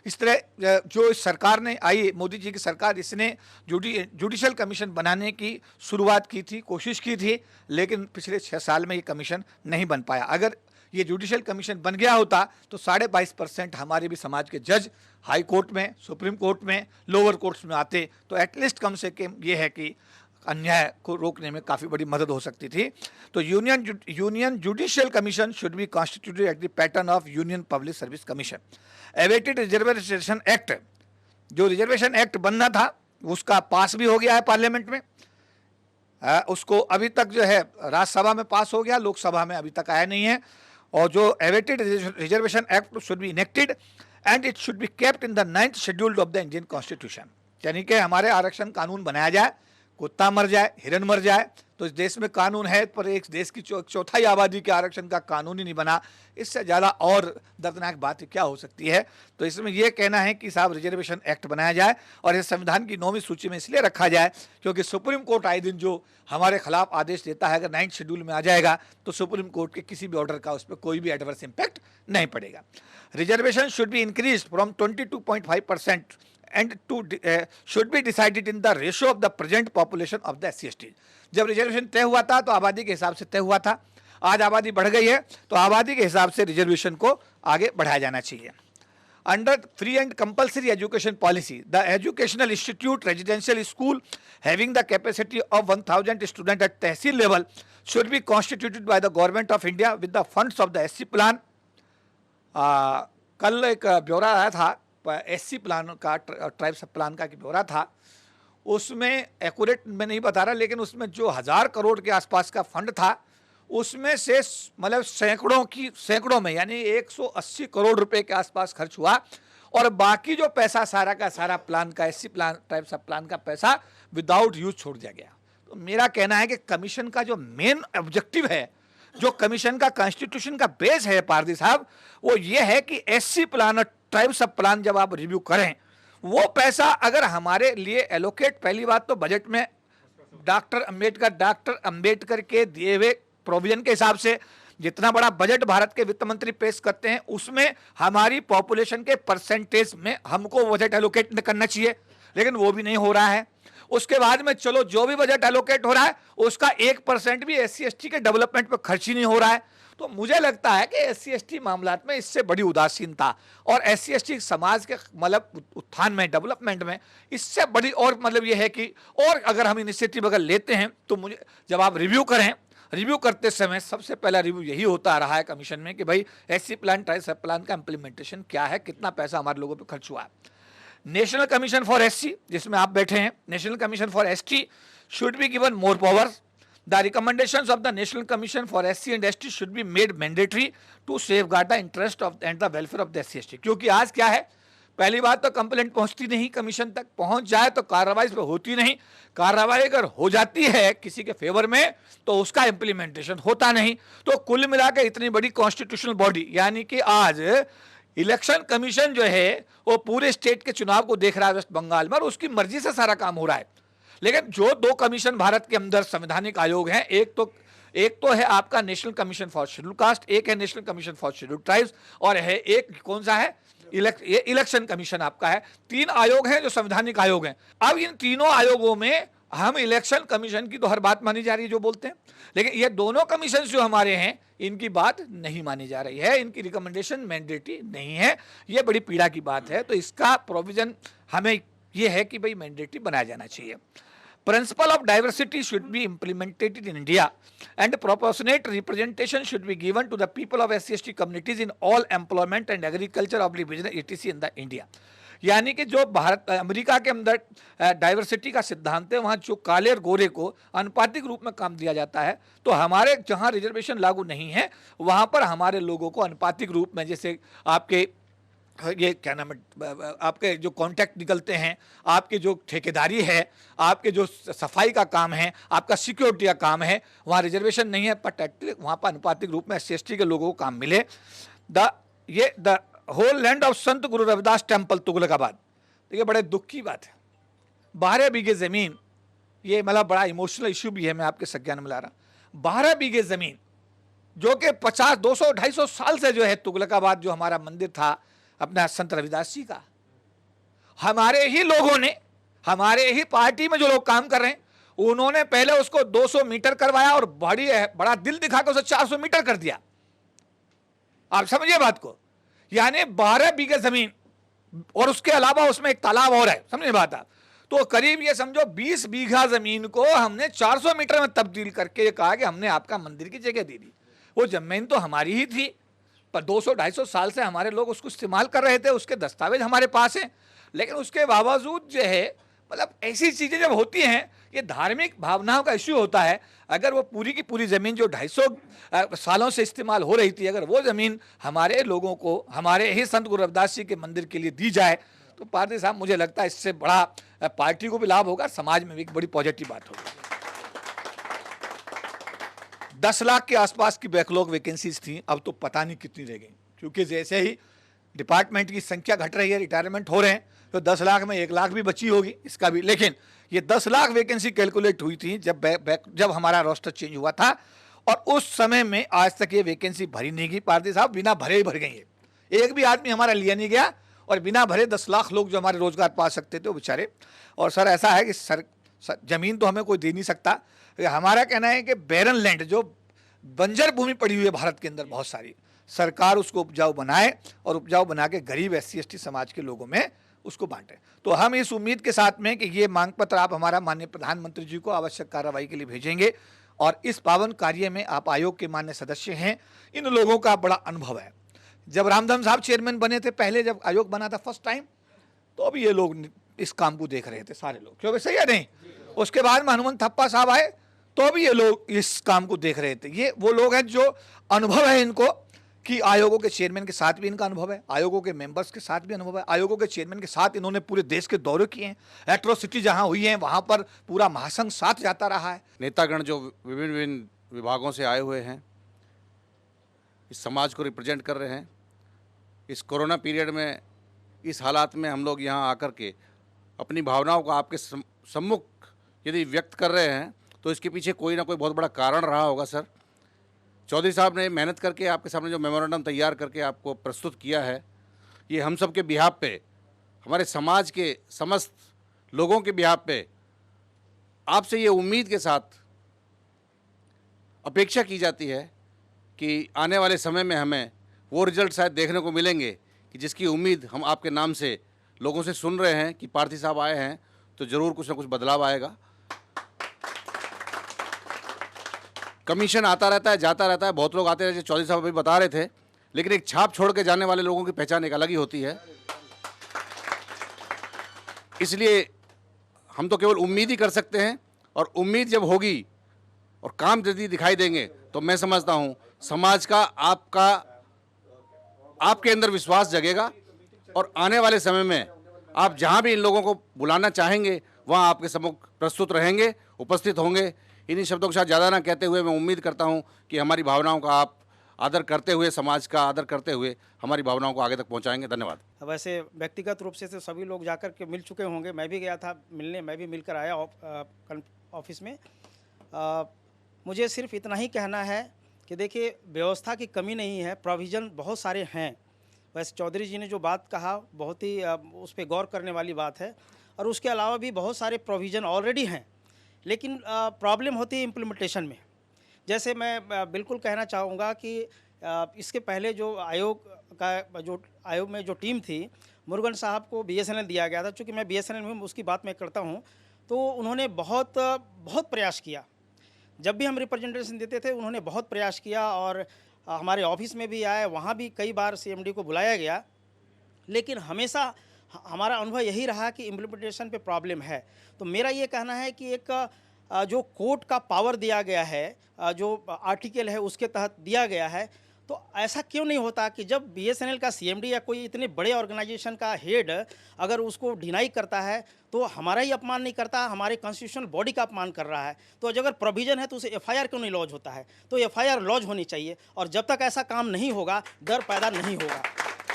इस तरह जो इस सरकार ने आई, मोदी जी की सरकार, इसने जुडिशियल कमीशन बनाने की शुरुआत की थी, कोशिश की थी, लेकिन पिछले 6 साल में ये कमीशन नहीं बन पाया। अगर ये जुडिशियल कमीशन बन गया होता तो 22.5% हमारे भी समाज के जज हाई कोर्ट में, सुप्रीम कोर्ट में, लोअर कोर्ट्स में आते, तो एटलीस्ट कम से कम ये है कि अन्याय को रोकने में काफ़ी बड़ी मदद हो सकती थी। तो union judicial commission should be constituted at the pattern of union public service commission. Awaited reservation act, जो रिजर्वेशन एक्ट बनना था उसका पास भी हो गया है पार्लियामेंट में, उसको अभी तक जो है राज्यसभा में पास हो गया, लोकसभा में अभी तक आया नहीं है। और जो awaited reservation act should be enacted and it should be kept in the 9th schedule of the Indian constitution, यानी कि हमारे आरक्षण कानून बनाया जाए, कुत्ता मर जाए, हिरन मर जाए, तो इस देश में कानून है, पर एक देश की चौथाई आबादी के आरक्षण का कानून ही नहीं बना, इससे ज़्यादा और दर्दनाक बात क्या हो सकती है। तो इसमें यह कहना है कि साहब रिजर्वेशन एक्ट बनाया जाए और इस संविधान की 9वीं सूची में इसलिए रखा जाए क्योंकि सुप्रीम कोर्ट आए दिन जो हमारे खिलाफ आदेश देता है, अगर 9th शेड्यूल में आ जाएगा तो सुप्रीम कोर्ट के किसी भी ऑर्डर का उस पर कोई भी एडवर्स इम्पैक्ट नहीं पड़ेगा। Reservation should be increase from 22.5% and should be decided in the ratio of the present population of the SC/ST। जब रिजर्वेशन तय हुआ था तो आबादी के हिसाब से तय हुआ था, आज आबादी बढ़ गई है तो आबादी के हिसाब से रिजर्वेशन को आगे बढ़ाया जाना चाहिए। Under free and compulsory education policy, the educational institute residential school having the capacity of 1000 student at tehsil level should be constituted by the government of India with the funds of the SC plan. कल एक ब्यौरा आया था SC plan का, tribes plan का ब्यौरा था, उसमें एक्यूरेट मैं नहीं बता रहा, लेकिन उसमें जो 1000 करोड़ के आसपास का फंड था उसमें से मतलब सैकड़ों में यानी 180 करोड़ रुपए के आसपास खर्च हुआ और बाकी जो पैसा सारा का सारा प्लान का, SC प्लान, ट्राइब्स प्लान का पैसा विदाउट यूज छोड़ दिया गया। तो मेरा कहना है कि कमीशन का जो मेन ऑब्जेक्टिव है, जो कमीशन का कॉन्स्टिट्यूशन का बेस है पारदी साहब, वो ये है कि SC प्लान और ट्राइब्स प्लान जब आप रिव्यू करें, वो पैसा अगर हमारे लिए एलोकेट, पहली बात तो बजट में डॉक्टर अंबेडकर के दिए हुए प्रोविजन के हिसाब से जितना बड़ा बजट भारत के वित्त मंत्री पेश करते हैं उसमें हमारी पॉपुलेशन के परसेंटेज में हमको बजट एलोकेट करना चाहिए, लेकिन वो भी नहीं हो रहा है। उसके बाद में चलो जो भी बजट एलोकेट हो रहा है उसका 1% भी SC/ST के डेवलपमेंट पर खर्च ही नहीं हो रहा है। तो मुझे लगता है कि SC/ST मामलात में इससे बड़ी उदासीनता और SC/ST समाज के मतलब उत्थान में, डेवलपमेंट में इससे बड़ी और मतलब ये है कि और अगर हम इनिशिएटिव अगर लेते हैं तो मुझे जब आप रिव्यू करें, रिव्यू करते समय सबसे पहला रिव्यू यही होता रहा है कमीशन में कि भाई SC प्लान, ट्राइब्स प्लान का इम्प्लीमेंटेशन क्या है, कितना पैसा हमारे लोगों पर खर्च हुआ है। नेशनल कमीशन फॉर SC, जिसमें आप बैठे हैं, national commission for ST should be given more powers. The recommendations of the National Commission for SC and ST should be made mandatory to safeguard the interest of and the welfare of the SC/ST। क्योंकि आज क्या है, पहली बात तो complaint पहुंचती नहीं commission तक, पहुंच जाए तो कार्रवाई इस पर होती नहीं, कार्रवाई अगर हो जाती है किसी के फेवर में तो उसका इम्प्लीमेंटेशन होता नहीं। तो कुल मिलाकर इतनी बड़ी कॉन्स्टिट्यूशनल बॉडी, यानी कि आज इलेक्शन कमीशन जो है वो पूरे स्टेट के चुनाव को देख रहा है वेस्ट बंगाल में और उसकी मर्जी से सारा काम हो रहा है। लेकिन जो 2 कमीशन भारत के अंदर संवैधानिक आयोग हैं, एक तो है आपका national commission for schedule caste, एक है national commission for schedule tribes और है एक कौन सा है, इलेक्शन कमीशन आपका है। 3 आयोग हैं जो संवैधानिक आयोग हैं। अब इन तीनों आयोगों में हम इलेक्शन कमीशन की तो हर बात मानी जा रही है जो बोलते हैं, लेकिन ये दोनों कमीशन जो हमारे हैं इनकी बात नहीं मानी जा रही है, इनकी रिकमेंडेशन मैंडेटरी नहीं है। ये बड़ी पीड़ा की बात है। तो इसका प्रोविजन हमें ये है कि भाई मैंडेटरी बनाया जाना चाहिए। Principle of diversity should be implemented in India and proportionate representation should be given to the people of SC/ST communities in all employment and agriculture of business etc in the India. यानी कि जो Bharat America के अंदर diversity का सिद्धांत है, वहाँ जो काले और गोरे को अनुपातिक रूप में काम दिया जाता है, तो हमारे जहाँ रिजर्वेशन लागू नहीं है वहाँ पर हमारे लोगों को अनुपातिक रूप में, जैसे आपके ये क्या नाम है, आपके जो कॉन्ट्रैक्ट निकलते हैं, आपके जो ठेकेदारी है, आपके जो सफाई का काम है, आपका सिक्योरिटी का काम है, वहाँ रिजर्वेशन नहीं है, बट वहाँ पर अनुपातिक रूप में SC/ST के लोगों को काम मिले। The whole land of Sant Guru Ravidas temple Tughlakabad, देखिए बड़े दुख की बात है, 12 बीघे ज़मीन, ये मतलब बड़ा इमोशनल इशू भी है, मैं आपके संज्ञान में ला रहा, 12 बीघे ज़मीन जो कि 50, 200, 250 साल से जो है तुगलकाबाद जो हमारा मंदिर था अपना संत रविदास जी का, हमारे ही लोगों ने, हमारे ही पार्टी में जो लोग काम कर रहे हैं, उन्होंने पहले उसको 200 मीटर करवाया और बड़ा दिल दिखाकर उसे 400 मीटर कर दिया। आप समझिए बात को, यानी 12 बीघे जमीन और उसके अलावा उसमें एक तालाब और है, समझिए बात आप, तो करीब ये समझो 20 बीघा जमीन को हमने 400 मीटर में तब्दील करके ये कहा कि हमने आपका मंदिर की जगह दे दी। वो जमीन तो हमारी ही थी, पर 200-250 साल से हमारे लोग उसको इस्तेमाल कर रहे थे, उसके दस्तावेज हमारे पास हैं, लेकिन उसके बावजूद जो है मतलब ऐसी चीज़ें जब होती हैं, ये धार्मिक भावनाओं का इश्यू होता है। अगर वो पूरी की पूरी ज़मीन जो 250 सालों से इस्तेमाल हो रही थी, अगर वो ज़मीन हमारे लोगों को हमारे ही संत गुरु रविदास जी के मंदिर के लिए दी जाए, तो पारदी साहब मुझे लगता है इससे बड़ा पार्टी को भी लाभ होगा, समाज में भी एक बड़ी पॉजिटिव बात होगी। 10 लाख के आसपास की बैकलॉग वैकेंसीज थी, अब तो पता नहीं कितनी रह गई, क्योंकि जैसे ही डिपार्टमेंट की संख्या घट रही है, रिटायरमेंट हो रहे हैं, तो 10 लाख में 1 लाख भी बची होगी इसका भी। लेकिन ये 10 लाख वैकेंसी कैलकुलेट हुई थी जब हमारा रोस्टर चेंज हुआ था, और उस समय में आज तक ये वैकेंसी भरी नहीं गई पारदी साहब, बिना भरे ही भर गई है। एक भी आदमी हमारा लिया नहीं गया, और बिना भरे 10 लाख लोग जो हमारे रोजगार पा सकते थे वो बेचारे। और सर ऐसा है कि जमीन तो हमें कोई दे नहीं सकता, हमारा कहना है कि बैरन लैंड जो बंजर भूमि पड़ी हुई है भारत के अंदर बहुत सारी, सरकार उसको उपजाऊ बनाए और उपजाऊ बना के गरीब SC/ST समाज के लोगों में उसको बांटे। तो हम इस उम्मीद के साथ में कि ये मांग पत्र आप हमारा माननीय प्रधानमंत्री जी को आवश्यक कार्रवाई के लिए भेजेंगे, और इस पावन कार्य में आप आयोग के मान्य सदस्य हैं, इन लोगों का बड़ा अनुभव है। जब रामधन साहब चेयरमैन बने थे पहले, जब आयोग बना था फर्स्ट टाइम, तो भी ये लोग इस काम को देख रहे थे सारे लोग, क्योंकि सही है नहीं। उसके बाद में हनुमंत थप्पा साहब आए, तो भी ये लोग इस काम को देख रहे थे। ये वो लोग हैं जो अनुभव है इनको, कि आयोगों के चेयरमैन के साथ भी इनका अनुभव है, आयोगों के मेंबर्स के साथ भी अनुभव है, आयोगों के चेयरमैन के साथ इन्होंने पूरे देश के दौरे किए हैं, एट्रोसिटी जहां हुई है वहां पर पूरा महासंघ साथ जाता रहा है। नेतागण जो विभिन्न विभिन्न विभागों से आए हुए हैं, इस समाज को रिप्रेजेंट कर रहे हैं, इस कोरोना पीरियड में, इस हालात में हम लोग यहाँ आकर के अपनी भावनाओं को आपके सम्मुख यदि व्यक्त कर रहे हैं, तो इसके पीछे कोई ना कोई बहुत बड़ा कारण रहा होगा। सर चौधरी साहब ने मेहनत करके आपके सामने जो मेमोरेंडम तैयार करके आपको प्रस्तुत किया है, ये हम सब के बिहाफ पे, हमारे समाज के समस्त लोगों के बिहाफ पे आपसे ये उम्मीद के साथ अपेक्षा की जाती है कि आने वाले समय में हमें वो रिजल्ट शायद देखने को मिलेंगे कि जिसकी उम्मीद हम आपके नाम से लोगों से सुन रहे हैं कि पार्थी साहब आए हैं तो ज़रूर कुछ ना कुछ बदलाव आएगा। कमीशन आता रहता है, जाता रहता है, बहुत लोग आते रहते हैं, चौधरी साहब अभी बता रहे थे, लेकिन एक छाप छोड़ के जाने वाले लोगों की पहचान एक अलग ही होती है। इसलिए हम तो केवल उम्मीद ही कर सकते हैं, और उम्मीद जब होगी और काम यदि दिखाई देंगे तो मैं समझता हूं समाज का आपके अंदर विश्वास जगेगा, और आने वाले समय में आप जहां भी इन लोगों को बुलाना चाहेंगे वहां आपके सम्मुख प्रस्तुत रहेंगे, उपस्थित होंगे। इन्हीं शब्दों के साथ ज़्यादा ना कहते हुए मैं उम्मीद करता हूं कि हमारी भावनाओं का आप आदर करते हुए, समाज का आदर करते हुए हमारी भावनाओं को आगे तक पहुंचाएंगे। धन्यवाद। वैसे व्यक्तिगत रूप से तो सभी लोग जाकर के मिल चुके होंगे, मैं भी गया था मिलने, मैं भी मिलकर आया ऑफिस में। मुझे सिर्फ इतना ही कहना है कि देखिए व्यवस्था की कमी नहीं है, प्रोविज़न बहुत सारे हैं। वैसे चौधरी जी ने जो बात कहा बहुत ही उस पर गौर करने वाली बात है, और उसके अलावा भी बहुत सारे प्रोविज़न ऑलरेडी हैं, लेकिन प्रॉब्लम होती है इम्प्लीमेंटेशन में। जैसे मैं बिल्कुल कहना चाहूँगा कि इसके पहले जो आयोग में जो टीम थी, मुरुगन साहब को BSNL दिया गया था। चूँकि मैं BSNL में उसकी बात मैं करता हूँ, तो उन्होंने बहुत प्रयास किया। जब भी हम रिप्रेजेंटेशन देते थे उन्होंने बहुत प्रयास किया और हमारे ऑफिस में भी आए, वहाँ भी कई बार सीएमडी को बुलाया गया, लेकिन हमेशा हमारा अनुभव यही रहा कि इम्प्लीमेंटेशन पे प्रॉब्लम है। तो मेरा ये कहना है कि एक जो कोर्ट का पावर दिया गया है, जो आर्टिकल है उसके तहत दिया गया है, तो ऐसा क्यों नहीं होता कि जब बीएसएनएल का सीएमडी या कोई इतने बड़े ऑर्गेनाइजेशन का हेड अगर उसको डिनाई करता है तो हमारा ही अपमान नहीं करता, हमारे कॉन्स्टिट्यूशनल बॉडी का अपमान कर रहा है। तो अगर प्रोविजन है तो उसे एफआईआर क्यों नहीं लॉन्च होता है? तो एफआईआर लॉन्च होनी चाहिए, और जब तक ऐसा काम नहीं होगा डर पैदा नहीं होगा।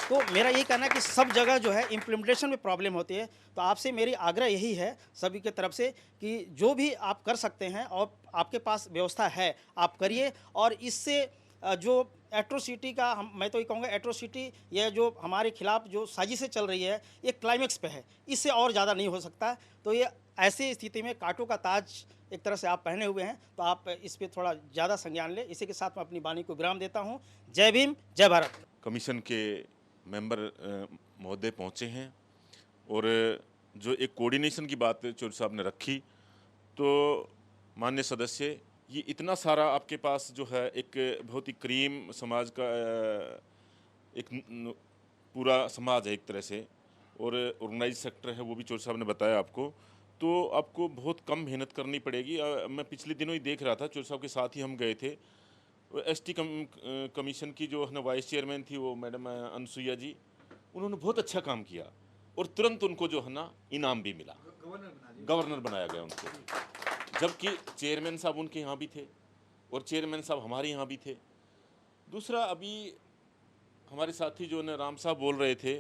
तो मेरा यही कहना है कि सब जगह जो है इम्प्लीमेंटेशन में प्रॉब्लम होती है। तो आपसे मेरी आग्रह यही है सभी की तरफ से कि जो भी आप कर सकते हैं और आपके पास व्यवस्था है आप करिए, और इससे जो एट्रोसिटी का मैं तो ये कहूँगा एट्रोसिटी ये जो हमारे खिलाफ जो साजिशें चल रही है ये क्लाइमेक्स पे है, इससे और ज़्यादा नहीं हो सकता। तो ये ऐसी स्थिति में कांटों का ताज एक तरह से आप पहने हुए हैं, तो आप इस पे थोड़ा ज़्यादा संज्ञान लें। इसी के साथ मैं अपनी वाणी को विराम देता हूँ। जय भीम, जय भारत। कमीशन के मेंबर महोदय पहुंचे हैं और जो एक कोऑर्डिनेशन की बात चौधरी साहब ने रखी, तो माननीय सदस्य ये इतना सारा आपके पास जो है एक बहुत ही करीम समाज का एक पूरा समाज है एक तरह से, और ऑर्गेनाइज सेक्टर है वो भी चौधरी साहब ने बताया आपको, तो आपको बहुत कम मेहनत करनी पड़ेगी। मैं पिछले दिनों ही देख रहा था, चौधरी साहब के साथ ही हम गए थे। एसटी कमीशन की जो है ना वाइस चेयरमैन थी वो मैडम अनसुईया जी, उन्होंने बहुत अच्छा काम किया और तुरंत उनको जो है ना इनाम भी मिला, गवर्नर बनाया गया उनको, जबकि चेयरमैन साहब उनके यहाँ भी थे और चेयरमैन साहब हमारे यहाँ भी थे। दूसरा, अभी हमारे साथी जो ने राम साहब बोल रहे थे,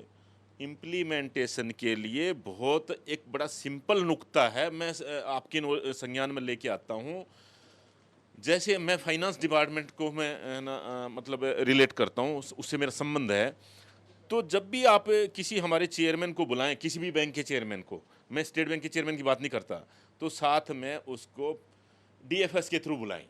इम्प्लीमेंटेशन के लिए बहुत एक बड़ा सिंपल नुक्ता है, मैं आपके संज्ञान में लेके आता हूँ। जैसे मैं फाइनेंस डिपार्टमेंट को मैं ना मतलब रिलेट करता हूँ, उससे मेरा संबंध है। तो जब भी आप किसी हमारे चेयरमैन को बुलाएं, किसी भी बैंक के चेयरमैन को, मैं स्टेट बैंक के चेयरमैन की बात नहीं करता, तो साथ में उसको डीएफएस के थ्रू बुलाएं,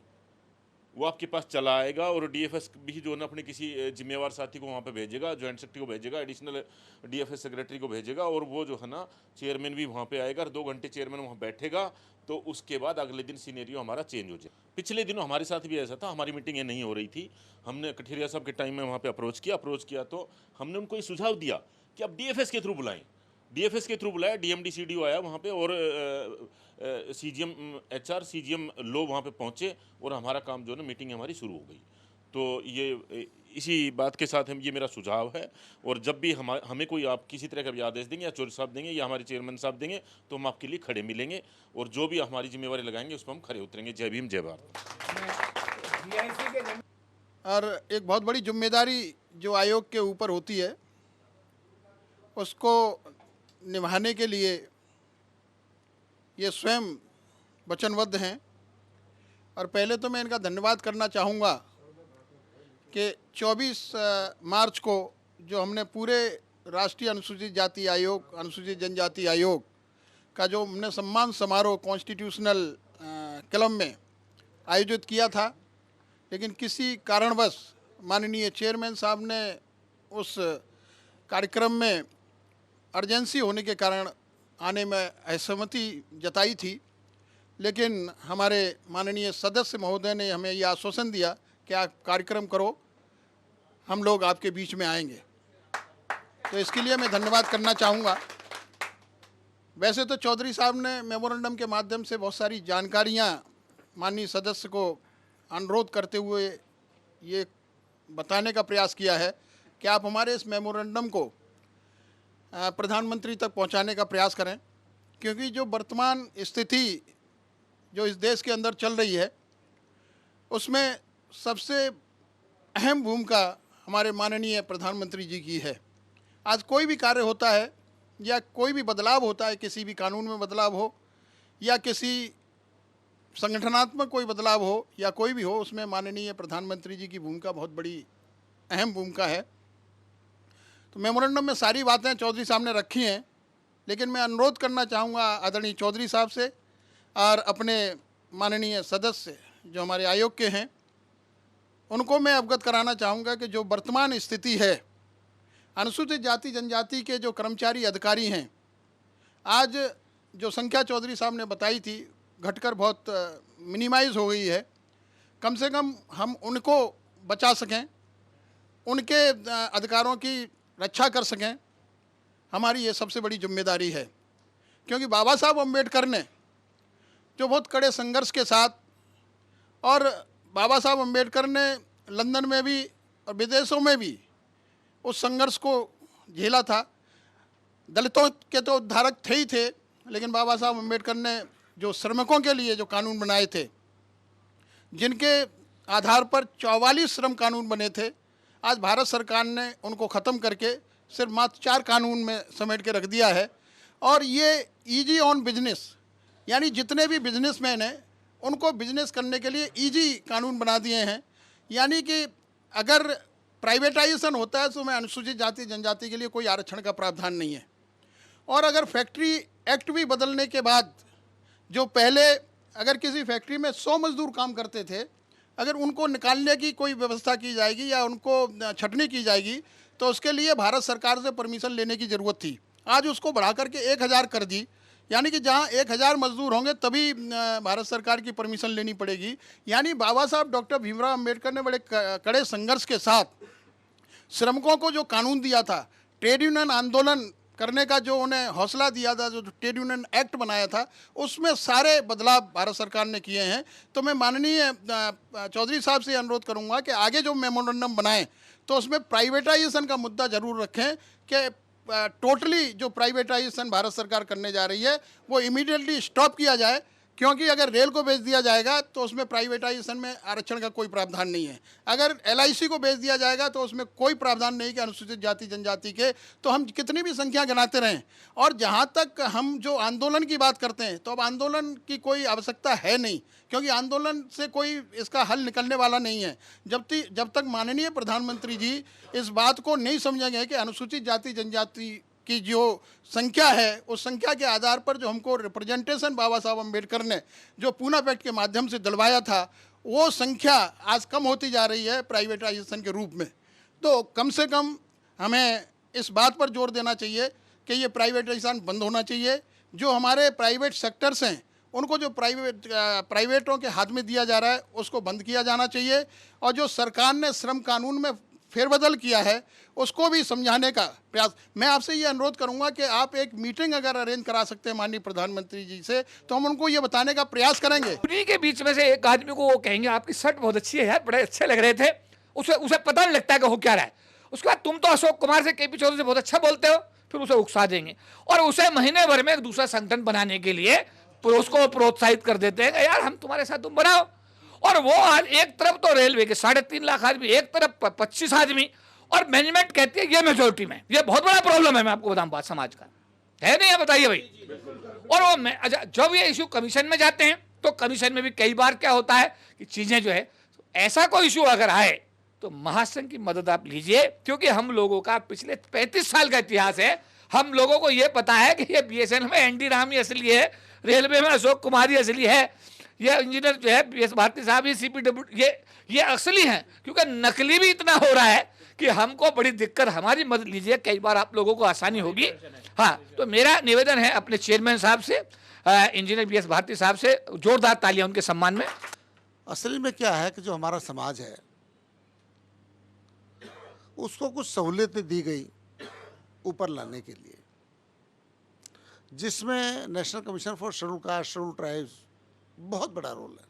वो आपके पास चला आएगा और डीएफएस भी जो है ना अपने किसी जिम्मेवार साथी को वहाँ पे भेजेगा, जॉइंट सेक्रेटरी को भेजेगा, एडिशनल डीएफएस सेक्रेटरी को भेजेगा, और वो जो है ना चेयरमैन भी वहाँ पे आएगा, 2 घंटे चेयरमैन वहाँ बैठेगा, तो उसके बाद अगले दिन सीनेरियो हमारा चेंज हो जाए। पिछले दिनों हमारे साथ भी ऐसा था, हमारी मीटिंग ये नहीं हो रही थी, हमने कठेरिया साहब के टाइम में वहाँ पर अप्रोच किया तो हमने उनको ये सुझाव दिया कि आप डीएफएस के थ्रू बुलाएँ। डीएफएस के थ्रू बुलाया, डीएमडी सीडीओ आया वहाँ पे, और सीजीएम एचआर सीजीएम लो वहाँ पे पहुँचे, और हमारा काम जो है ना मीटिंग हमारी शुरू हो गई। तो ये इसी बात के साथ हम ये मेरा सुझाव है, और जब भी हमें कोई आप किसी तरह का भी आदेश देंगे या चौधरी साहब देंगे या हमारे चेयरमैन साहब देंगे, तो हम आपके लिए खड़े मिलेंगे, और जो भी हमारी जिम्मेवारी लगाएंगे उस पर हम खड़े उतरेंगे। जय भीम, जय भारत। और एक बहुत बड़ी जिम्मेदारी जो आयोग के ऊपर होती है उसको निभाने के लिए ये स्वयं वचनबद्ध हैं। और पहले तो मैं इनका धन्यवाद करना चाहूँगा कि 24 मार्च को जो हमने पूरे राष्ट्रीय अनुसूचित जाति आयोग, अनुसूचित जनजाति आयोग का जो हमने सम्मान समारोह कॉन्स्टिट्यूशनल क्लब में आयोजित किया था, लेकिन किसी कारणवश माननीय चेयरमैन साहब ने उस कार्यक्रम में अर्जेंसी होने के कारण आने में असहमति जताई थी, लेकिन हमारे माननीय सदस्य महोदय ने हमें यह आश्वासन दिया कि आप कार्यक्रम करो, हम लोग आपके बीच में आएंगे। तो इसके लिए मैं धन्यवाद करना चाहूँगा। वैसे तो चौधरी साहब ने मेमोरेंडम के माध्यम से बहुत सारी जानकारियाँ माननीय सदस्य को अनुरोध करते हुए ये बताने का प्रयास किया है कि आप हमारे इस मेमोरेंडम को प्रधानमंत्री तक पहुंचाने का प्रयास करें, क्योंकि जो वर्तमान स्थिति जो इस देश के अंदर चल रही है उसमें सबसे अहम भूमिका हमारे माननीय प्रधानमंत्री जी की है। आज कोई भी कार्य होता है या कोई भी बदलाव होता है, किसी भी कानून में बदलाव हो या किसी संगठनात्मक कोई बदलाव हो या कोई भी हो, उसमें माननीय प्रधानमंत्री जी की भूमिका बहुत बड़ी अहम भूमिका है। तो मेमोरेंडम में सारी बातें चौधरी साहब ने रखी हैं, लेकिन मैं अनुरोध करना चाहूँगा आदरणीय चौधरी साहब से और अपने माननीय सदस्य जो हमारे आयोग के हैं उनको मैं अवगत कराना चाहूँगा कि जो वर्तमान स्थिति है, अनुसूचित जाति जनजाति के जो कर्मचारी अधिकारी हैं, आज जो संख्या चौधरी साहब ने बताई थी घटकर बहुत मिनिमाइज हो गई है। कम से कम हम उनको बचा सकें, उनके अधिकारों की रक्षा कर सकें, हमारी ये सबसे बड़ी जिम्मेदारी है। क्योंकि बाबा साहब अम्बेडकर ने जो बहुत कड़े संघर्ष के साथ, और बाबा साहब अम्बेडकर ने लंदन में भी और विदेशों में भी उस संघर्ष को झेला था। दलितों के तो उद्धारक थे ही थे, लेकिन बाबा साहब अम्बेडकर ने जो श्रमिकों के लिए जो कानून बनाए थे, जिनके आधार पर 44 श्रम कानून बने थे, आज भारत सरकार ने उनको ख़त्म करके सिर्फ मात्र 4 कानून में समेट के रख दिया है। और ये ईजी ऑन बिजनेस, यानी जितने भी बिजनेसमैन हैं उनको बिजनेस करने के लिए ईजी कानून बना दिए हैं। यानी कि अगर प्राइवेटाइजेशन होता है तो उसमें अनुसूचित जाति जनजाति के लिए कोई आरक्षण का प्रावधान नहीं है। और अगर फैक्ट्री एक्ट भी बदलने के बाद, जो पहले अगर किसी फैक्ट्री में 100 मजदूर काम करते थे, अगर उनको निकालने की कोई व्यवस्था की जाएगी या उनको छटनी की जाएगी तो उसके लिए भारत सरकार से परमिशन लेने की ज़रूरत थी। आज उसको बढ़ा करके 1000 कर दी, यानी कि जहां 1000 मजदूर होंगे तभी भारत सरकार की परमिशन लेनी पड़ेगी। यानी बाबा साहब डॉक्टर भीमराव अम्बेडकर ने बड़े कड़े संघर्ष के साथ श्रमिकों को जो कानून दिया था, ट्रेड यूनियन आंदोलन करने का जो उन्हें हौसला दिया था, जो ट्रेड यूनियन एक्ट बनाया था, उसमें सारे बदलाव भारत सरकार ने किए हैं। तो मैं माननीय चौधरी साहब से अनुरोध करूंगा कि आगे जो मेमोरेंडम बनाएं तो उसमें प्राइवेटाइजेशन का मुद्दा जरूर रखें कि टोटली जो प्राइवेटाइजेशन भारत सरकार करने जा रही है वो इमीडिएटली स्टॉप किया जाए। क्योंकि अगर रेल को बेच दिया जाएगा तो उसमें प्राइवेटाइजेशन में आरक्षण का कोई प्रावधान नहीं है। अगर LIC को बेच दिया जाएगा तो उसमें कोई प्रावधान नहीं कि अनुसूचित जाति जनजाति के, तो हम कितनी भी संख्या गिनाते रहें। और जहाँ तक हम जो आंदोलन की बात करते हैं, तो अब आंदोलन की कोई आवश्यकता है नहीं, क्योंकि आंदोलन से कोई इसका हल निकलने वाला नहीं है। जब तक माननीय प्रधानमंत्री जी इस बात को नहीं समझेंगे कि अनुसूचित जाति जनजाति की जो संख्या है, उस संख्या के आधार पर जो हमको रिप्रेजेंटेशन बाबा साहब अम्बेडकर ने जो पूना पैक्ट के माध्यम से दिलवाया था, वो संख्या आज कम होती जा रही है प्राइवेटाइजेशन के रूप में। तो कम से कम हमें इस बात पर जोर देना चाहिए कि ये प्राइवेटाइजेशन बंद होना चाहिए। जो हमारे प्राइवेट सेक्टर्स हैं उनको जो प्राइवेटों के हाथ में दिया जा रहा है उसको बंद किया जाना चाहिए। और जो सरकार ने श्रम कानून में फेरबदल किया है उसको भी समझाने का प्रयास। मैं आपसे ये अनुरोध करूंगा कि आप एक मीटिंग अगर अरेंज करा सकते हैं माननीय प्रधानमंत्री जी से, तो हम उनको ये बताने का प्रयास करेंगे। उन्हीं के बीच में से एक आदमी को वो कहेंगे आपकी शर्ट बहुत अच्छी है यार, बड़े अच्छे लग रहे थे, उसे पता नहीं लगता है कि हो क्या रहा है। उसके बाद तुम तो अशोक कुमार से, KP चौधरी से बहुत अच्छा बोलते हो, फिर उसे उकसा देंगे और उसे महीने भर में एक दूसरा संगठन बनाने के लिए उसको प्रोत्साहित कर देते हैं यार हम तुम्हारे साथ, तुम बनाओ। और वो आज एक तरफ तो रेलवे के 3.5 लाख आदमी, एक तरफ 25 आदमी, और मैनेजमेंट कहती है ये मेजोरिटी में। ये बहुत बड़ा प्रॉब्लम है, मैं आपको बताऊं, बात समाज का है नहीं है, बताइए भाई। और वो जब ये इशू कमीशन में जाते हैं तो कमीशन में भी कई बार क्या होता है कि चीजें जो है, ऐसा कोई इशू अगर आए तो महासंघ की मदद आप लीजिए, क्योंकि हम लोगों का पिछले 35 साल का इतिहास है। हम लोगों को ये पता है कि ये BSNL में ND राम ही असली है, रेलवे में अशोक कुमार ही असली है, ये इंजीनियर जो है BS भारती साहब, ये CPW ये असली हैं। क्योंकि नकली भी इतना हो रहा है कि हमको बड़ी दिक्कत, हमारी मदद लीजिए, कई बार आप लोगों को आसानी होगी। हाँ, तो मेरा निवेदन है अपने चेयरमैन साहब से, इंजीनियर BS भारती साहब से, जोरदार तालियां उनके सम्मान में। असल में क्या है कि जो हमारा समाज है उसको कुछ सहूलियतें दी गई ऊपर लाने के लिए, जिसमें national commission for schedule caste, schedule tribes बहुत बड़ा रोल है।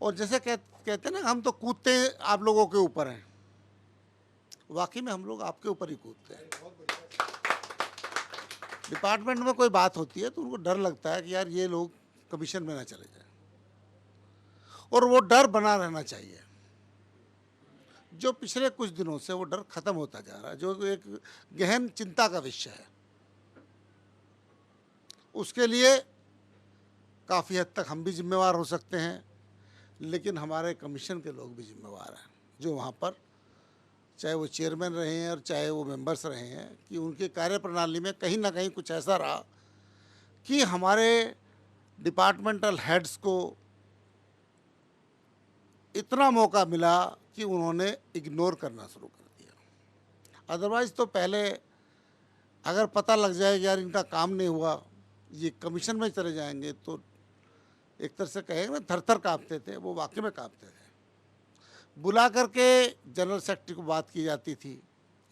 और जैसे कहते हैं ना, हम तो कूदते आप लोगों के ऊपर हैं, वाकई में हम लोग आपके ऊपर ही कूदते हैं। डिपार्टमेंट में कोई बात होती है तो उनको डर लगता है कि यार ये लोग कमीशन में ना चले जाए, और वो डर बना रहना चाहिए। जो पिछले कुछ दिनों से वो डर खत्म होता जा रहा है, जो एक गहन चिंता का विषय है, उसके लिए काफ़ी हद तक हम भी जिम्मेवार हो सकते हैं, लेकिन हमारे कमीशन के लोग भी जिम्मेवार हैं, जो वहाँ पर चाहे वो चेयरमैन रहे हैं और चाहे वो मेंबर्स रहे हैं, कि उनके कार्यप्रणाली में कहीं ना कहीं कुछ ऐसा रहा कि हमारे डिपार्टमेंटल हेड्स को इतना मौका मिला कि उन्होंने इग्नोर करना शुरू कर दिया। अदरवाइज़ तो पहले अगर पता लग जाए कि यार इनका काम नहीं हुआ, ये कमीशन में चले जाएंगे, तो एक तरह से कहेंगे ना, थर थर काँपते थे, वो वाकई में काँपते थे। बुला करके जनरल सेक्रेटरी को बात की जाती थी,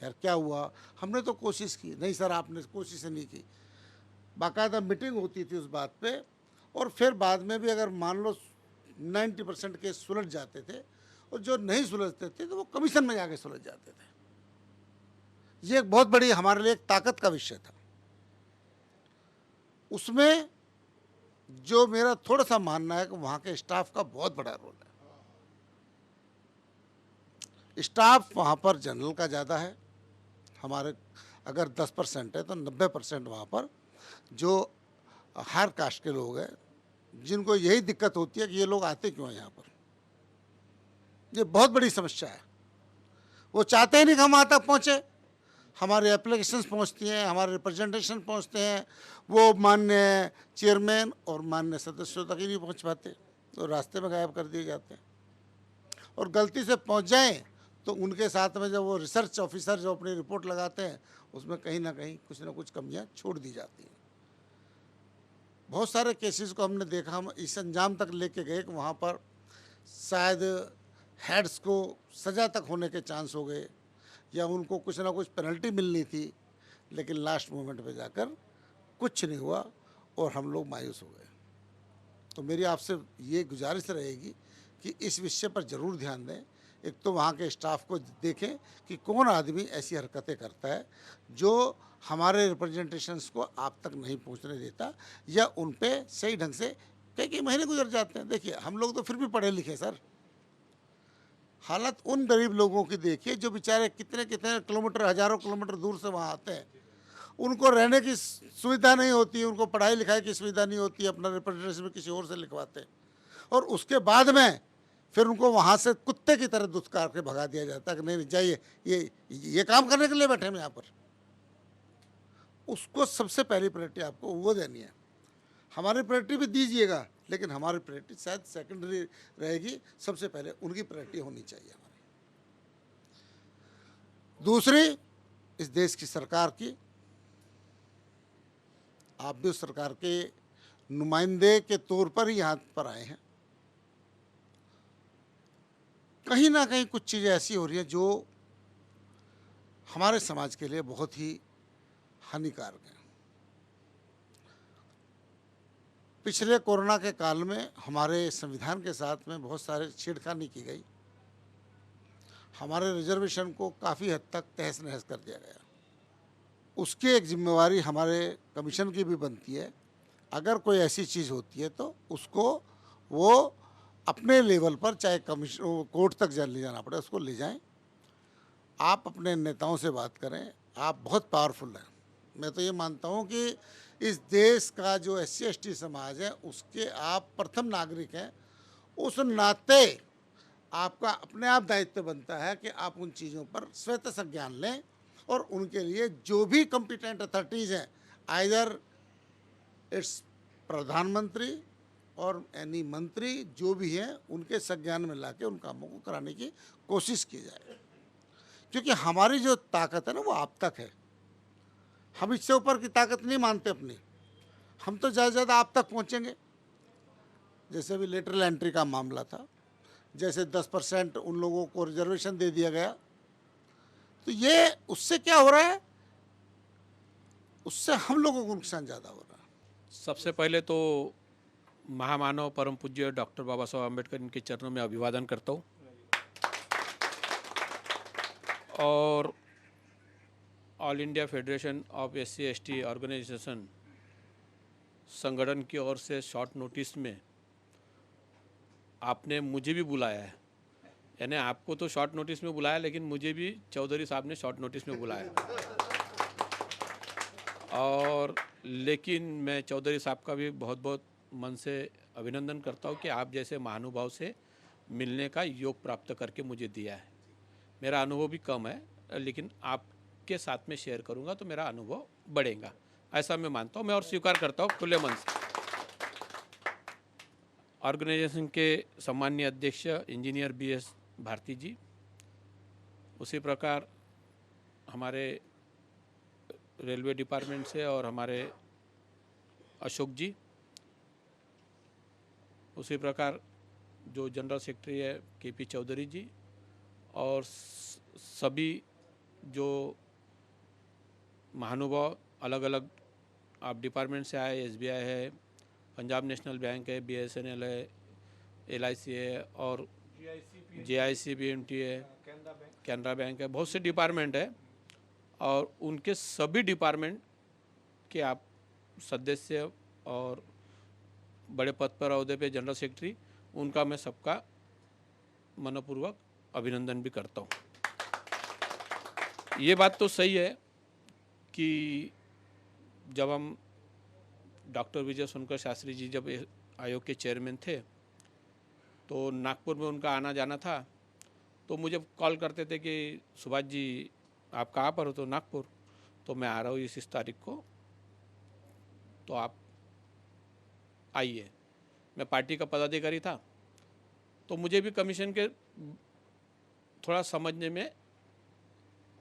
यार क्या हुआ, हमने तो कोशिश की, नहीं सर आपने कोशिश नहीं की। बाकायदा मीटिंग होती थी उस बात पे, और फिर बाद में भी अगर मान लो 90% केस सुलझ जाते थे, और जो नहीं सुलझते थे तो वो कमीशन में जाके सुलझ जाते थे। ये एक बहुत बड़ी हमारे लिए एक ताकत का विषय था। उसमें जो मेरा थोड़ा सा मानना है कि वहाँ के स्टाफ का बहुत बड़ा रोल है। स्टाफ वहाँ पर जनरल का ज़्यादा है, हमारे अगर 10% है तो 90% वहाँ पर जो हायर कास्ट के लोग हैं, जिनको यही दिक्कत होती है कि ये लोग आते क्यों हैं यहाँ पर। ये बहुत बड़ी समस्या है। वो चाहते ही नहीं कि हम वहाँ तक पहुँचे। हमारे एप्लीकेशंस पहुँचती हैं, हमारे रिप्रेजेंटेशन पहुँचते हैं, वो माननीय चेयरमैन और माननीय सदस्यों तक ही नहीं पहुँच पाते, तो रास्ते में गायब कर दिए जाते हैं। और गलती से पहुँच जाएं तो उनके साथ में जब वो रिसर्च ऑफिसर जो अपनी रिपोर्ट लगाते हैं, उसमें कहीं ना कहीं कुछ ना कुछ कमियां छोड़ दी जाती हैं। बहुत सारे केसेस को हमने देखा, हम इस अंजाम तक लेके गए कि वहाँ पर शायद हेड्स को सज़ा तक होने के चांस हो गए, या उनको कुछ ना कुछ पेनल्टी मिलनी थी, लेकिन लास्ट मोमेंट पे जाकर कुछ नहीं हुआ और हम लोग मायूस हो गए। तो मेरी आपसे ये गुजारिश रहेगी कि इस विषय पर ज़रूर ध्यान दें। एक तो वहाँ के स्टाफ को देखें कि कौन आदमी ऐसी हरकतें करता है जो हमारे रिप्रेजेंटेशंस को आप तक नहीं पहुँचने देता, या उन पे सही ढंग से कई महीने गुजर जाते हैं। देखिए हम लोग तो फिर भी पढ़े लिखे सर, हालत उन गरीब लोगों की देखिए जो बेचारे कितने कितने किलोमीटर, हज़ारों किलोमीटर दूर से वहाँ आते हैं। उनको रहने की सुविधा नहीं होती, उनको पढ़ाई लिखाई की सुविधा नहीं होती, अपना रिप्रेजेंटेशन किसी और से लिखवाते हैं, और उसके बाद में फिर उनको वहाँ से कुत्ते की तरह दुत्कार के भगा दिया जाता है कि नहीं जाइए, ये काम करने के लिए बैठे हम यहाँ पर। उसको सबसे पहली प्रायोरिटी आपको वो देनी है। हमारी प्रायोरिटी भी दीजिएगा, लेकिन हमारी प्रायोरिटी शायद सेकेंडरी रहेगी, सबसे पहले उनकी प्रायोरिटी होनी चाहिए हमारी। दूसरी, इस देश की सरकार की, आप भी उस सरकार के नुमाइंदे के तौर पर ही यहाँ पर आए हैं। कहीं ना कहीं कुछ चीज़ें ऐसी हो रही हैं जो हमारे समाज के लिए बहुत ही हानिकारक है। पिछले कोरोना के काल में हमारे संविधान के साथ में बहुत सारे छेड़खानी की गई, हमारे रिजर्वेशन को काफ़ी हद तक तहस नहस कर दिया गया। उसकी एक जिम्मेवारी हमारे कमीशन की भी बनती है। अगर कोई ऐसी चीज़ होती है तो उसको वो अपने लेवल पर, चाहे कमीशन कोर्ट तक ले जाना पड़े, उसको ले जाएं। आप अपने नेताओं से बात करें, आप बहुत पावरफुल हैं। मैं तो ये मानता हूँ कि इस देश का जो SC/ST समाज है उसके आप प्रथम नागरिक हैं। उस नाते आपका अपने आप दायित्व बनता है कि आप उन चीज़ों पर स्वतः संज्ञान लें, और उनके लिए जो भी कॉम्पिटेंट अथॉरिटीज़ हैं, आइदर इट्स प्रधानमंत्री और एनी मंत्री जो भी हैं, उनके संज्ञान में लाके उन कामों को कराने की कोशिश की जाए। क्योंकि हमारी जो ताकत है ना वो आप तक है। हम इससे ऊपर की ताकत नहीं मानते अपनी, हम तो ज़्यादा से ज़्यादा आप तक पहुँचेंगे। जैसे अभी लेटरल एंट्री का मामला था, जैसे 10% उन लोगों को रिजर्वेशन दे दिया गया, तो ये उससे क्या हो रहा है, उससे हम लोगों को नुकसान ज़्यादा हो रहा है। सबसे पहले तो महामानव परम पूज्य डॉक्टर बाबा साहब अम्बेडकर इनके चरणों में अभिवादन करता हूँ, और all India federation of SC/ST organisation संगठन की ओर से शॉर्ट नोटिस में आपने मुझे भी बुलाया है। यानी आपको तो शॉर्ट नोटिस में बुलाया, लेकिन मुझे भी चौधरी साहब ने शॉर्ट नोटिस में बुलाया। और लेकिन मैं चौधरी साहब का भी बहुत बहुत मन से अभिनंदन करता हूँ कि आप जैसे महानुभाव से मिलने का योग प्राप्त करके मुझे दिया है। मेरा अनुभव भी कम है, लेकिन आपके साथ में शेयर करूँगा तो मेरा अनुभव बढ़ेगा, ऐसा मैं मानता हूँ मैं, और स्वीकार करता हूँ खुले मन से। ऑर्गेनाइजेशन के सम्माननीय अध्यक्ष इंजीनियर BS भारती जी, उसी प्रकार हमारे रेलवे डिपार्टमेंट से और हमारे अशोक जी, उसी प्रकार जो जनरल सेक्रेटरी है केपी चौधरी जी, और सभी जो महानुभाव अलग अलग आप डिपार्टमेंट से आए, एसबीआई है, पंजाब नेशनल बैंक है, बीएसएनएल है, एलआईसी है और जेआईसी बीएमटी है, कैनरा बैंक है, बहुत से डिपार्टमेंट है और उनके सभी डिपार्टमेंट के आप सदस्य और बड़े पद पर अहदे पे जनरल सेक्रेटरी, उनका मैं सबका मनपूर्वक अभिनंदन भी करता हूँ। ये बात तो सही है कि जब हम डॉक्टर विजय सोनकर शास्त्री जी जब आयोग के चेयरमैन थे तो नागपुर में उनका आना जाना था, तो मुझे कॉल करते थे कि सुभाष जी आप कहाँ पर हो? तो नागपुर। तो मैं आ रहा हूँ इस तारीख को, तो आप आइए। मैं पार्टी का पदाधिकारी था, तो मुझे भी कमीशन के थोड़ा समझने में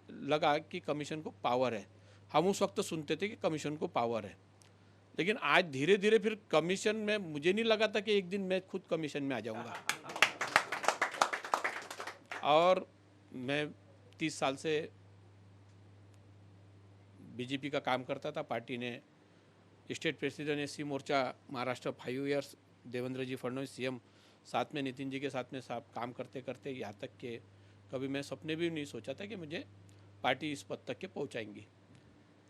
लगा कि कमीशन को पावर है। हम उस वक्त सुनते थे कि कमीशन को पावर है, लेकिन आज धीरे धीरे फिर कमीशन में मुझे नहीं लगा था कि एक दिन मैं खुद कमीशन में आ जाऊंगा। और मैं 30 साल से बीजेपी का काम करता था। पार्टी ने स्टेट प्रेसिडेंट एससी मोर्चा महाराष्ट्र 5 ईयर्स, देवेंद्र जी फडणवीस सीएम, साथ में नितिन जी के साथ में साथ काम करते करते यहाँ तक के कभी मैं सपने भी नहीं सोचा था कि मुझे पार्टी इस पद तक के पहुँचाएंगी।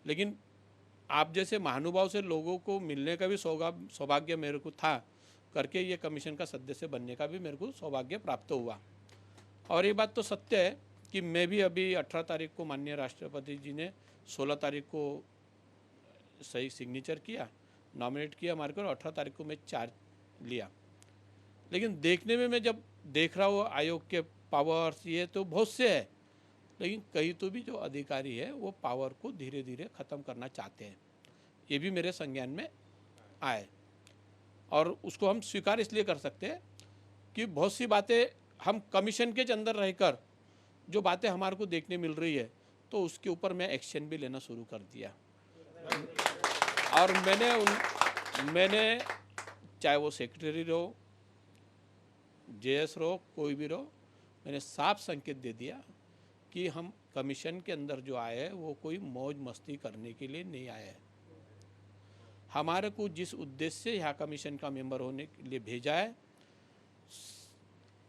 लेकिन आप जैसे महानुभाव से लोगों को मिलने का भी सौभाग्य मेरे को था, करके ये कमीशन का सदस्य बनने का भी मेरे को सौभाग्य प्राप्त हुआ। और ये बात तो सत्य है कि मैं भी अभी 18 तारीख को माननीय राष्ट्रपति जी ने 16 तारीख को सही सिग्नेचर किया, नॉमिनेट किया हमारे को, और 18 तारीख को मैं चार्ज लिया। लेकिन देखने में मैं जब देख रहा हूँ आयोग के पावर्स ये तो बहुत से है, लेकिन कहीं तो भी जो अधिकारी है वो पावर को धीरे धीरे ख़त्म करना चाहते हैं। ये भी मेरे संज्ञान में आए और उसको हम स्वीकार इसलिए कर सकते हैं कि बहुत सी बातें हम कमीशन के अंदर रहकर जो बातें हमारे को देखने मिल रही है, तो उसके ऊपर मैं एक्शन भी लेना शुरू कर दिया। और मैंने चाहे वो सेक्रेटरी रहो, जेएस रहो, कोई भी रहो, मैंने साफ संकेत दे दिया कि हम कमीशन के अंदर जो आए हैं वो कोई मौज मस्ती करने के लिए नहीं आए हैं। हमारे को जिस उद्देश्य से यहाँ कमीशन का मेंबर होने के लिए भेजा है,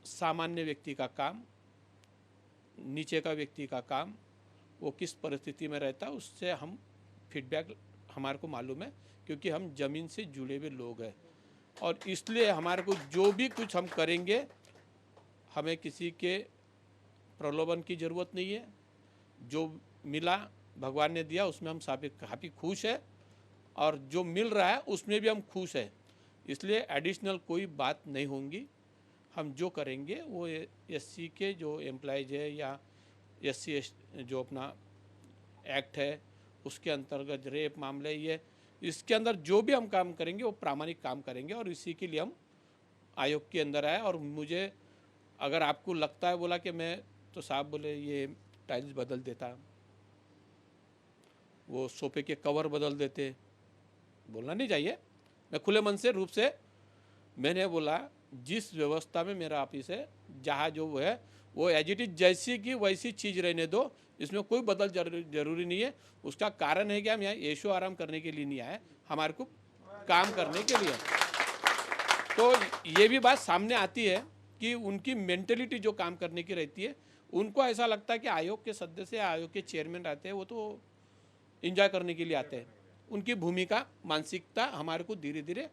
सामान्य व्यक्ति का काम, नीचे का व्यक्ति का काम, वो किस परिस्थिति में रहता है उससे हम फीडबैक हमारे को मालूम है, क्योंकि हम ज़मीन से जुड़े हुए लोग हैं। और इसलिए हमारे को जो भी कुछ हम करेंगे, हमें किसी के प्रलोभन की ज़रूरत नहीं है। जो मिला भगवान ने दिया उसमें हम काफ़ी खुश है, और जो मिल रहा है उसमें भी हम खुश है। इसलिए एडिशनल कोई बात नहीं होंगी। हम जो करेंगे वो एससी के जो एम्प्लॉयज़ है या एससी जो अपना एक्ट है उसके अंतर्गत रेप मामले, ये इसके अंदर जो भी हम काम करेंगे वो प्रामाणिक काम करेंगे, और इसी के लिए हम आयोग के अंदर आए। और मुझे अगर आपको लगता है बोला कि मैं तो साहब बोले ये टाइल्स बदल देता, वो सोफे के कवर बदल देते, बोलना नहीं चाहिए। मैं खुले मन से रूप से मैंने बोला जिस व्यवस्था में मेरा ऑफिस है, जहाँ जो वो है वो एज इट इज जैसी की वैसी चीज़ रहने दो, इसमें कोई बदल जरूरी नहीं है। उसका कारण है कि हम यहाँ ऐशो आराम करने के लिए नहीं आए, हमारे को काम करने के लिए। तो ये भी बात सामने आती है कि उनकी मेंटेलिटी जो काम करने की रहती है, उनको ऐसा लगता है कि आयोग के सदस्य, आयोग के चेयरमैन रहते हैं वो तो एंजॉय करने के लिए आते हैं। उनकी भूमिका, मानसिकता हमारे को धीरे धीरे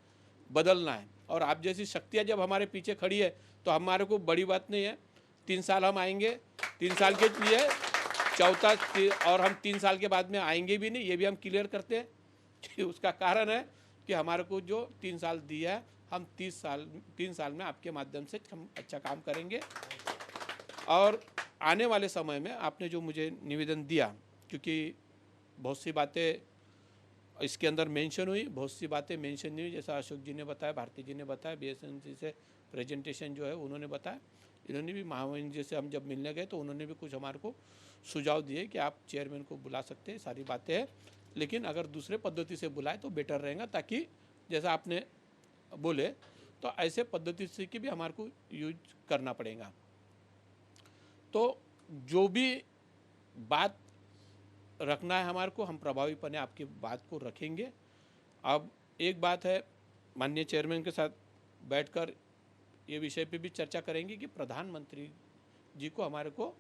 बदलना है। और आप जैसी शक्तियाँ जब हमारे पीछे खड़ी है तो हमारे को बड़ी बात नहीं है। 3 साल हम आएंगे, 3 साल के लिए चौथा, और हम 3 साल के बाद में आएंगे भी नहीं, ये भी हम क्लियर करते हैं कि उसका कारण है कि हमारे को जो 3 साल दिया है, हम 3 साल में आपके माध्यम से हम अच्छा काम करेंगे। और आने वाले समय में आपने जो मुझे निवेदन दिया, क्योंकि बहुत सी बातें इसके अंदर मेंशन हुई, बहुत सी बातें मेंशन नहीं हुई, जैसा अशोक जी ने बताया, भारती जी ने बताया, बीएसएनसी से प्रेजेंटेशन जो है उन्होंने बताया, इन्होंने भी महामहिम जी से हम जब मिलने गए तो उन्होंने भी कुछ हमारे को सुझाव दिए कि आप चेयरमैन को बुला सकते हैं, सारी बातें हैं। लेकिन अगर दूसरे पद्धति से बुलाए तो बेटर रहेगा, ताकि जैसा आपने बोले तो ऐसे पद्धति से की भी हमारे को यूज करना पड़ेगा। तो जो भी बात रखना है हमारे को, हम प्रभावीपने आपकी बात को रखेंगे। अब एक बात है, माननीय चेयरमैन के साथ बैठकर ये विषय पे भी चर्चा करेंगे कि प्रधानमंत्री जी को हमारे को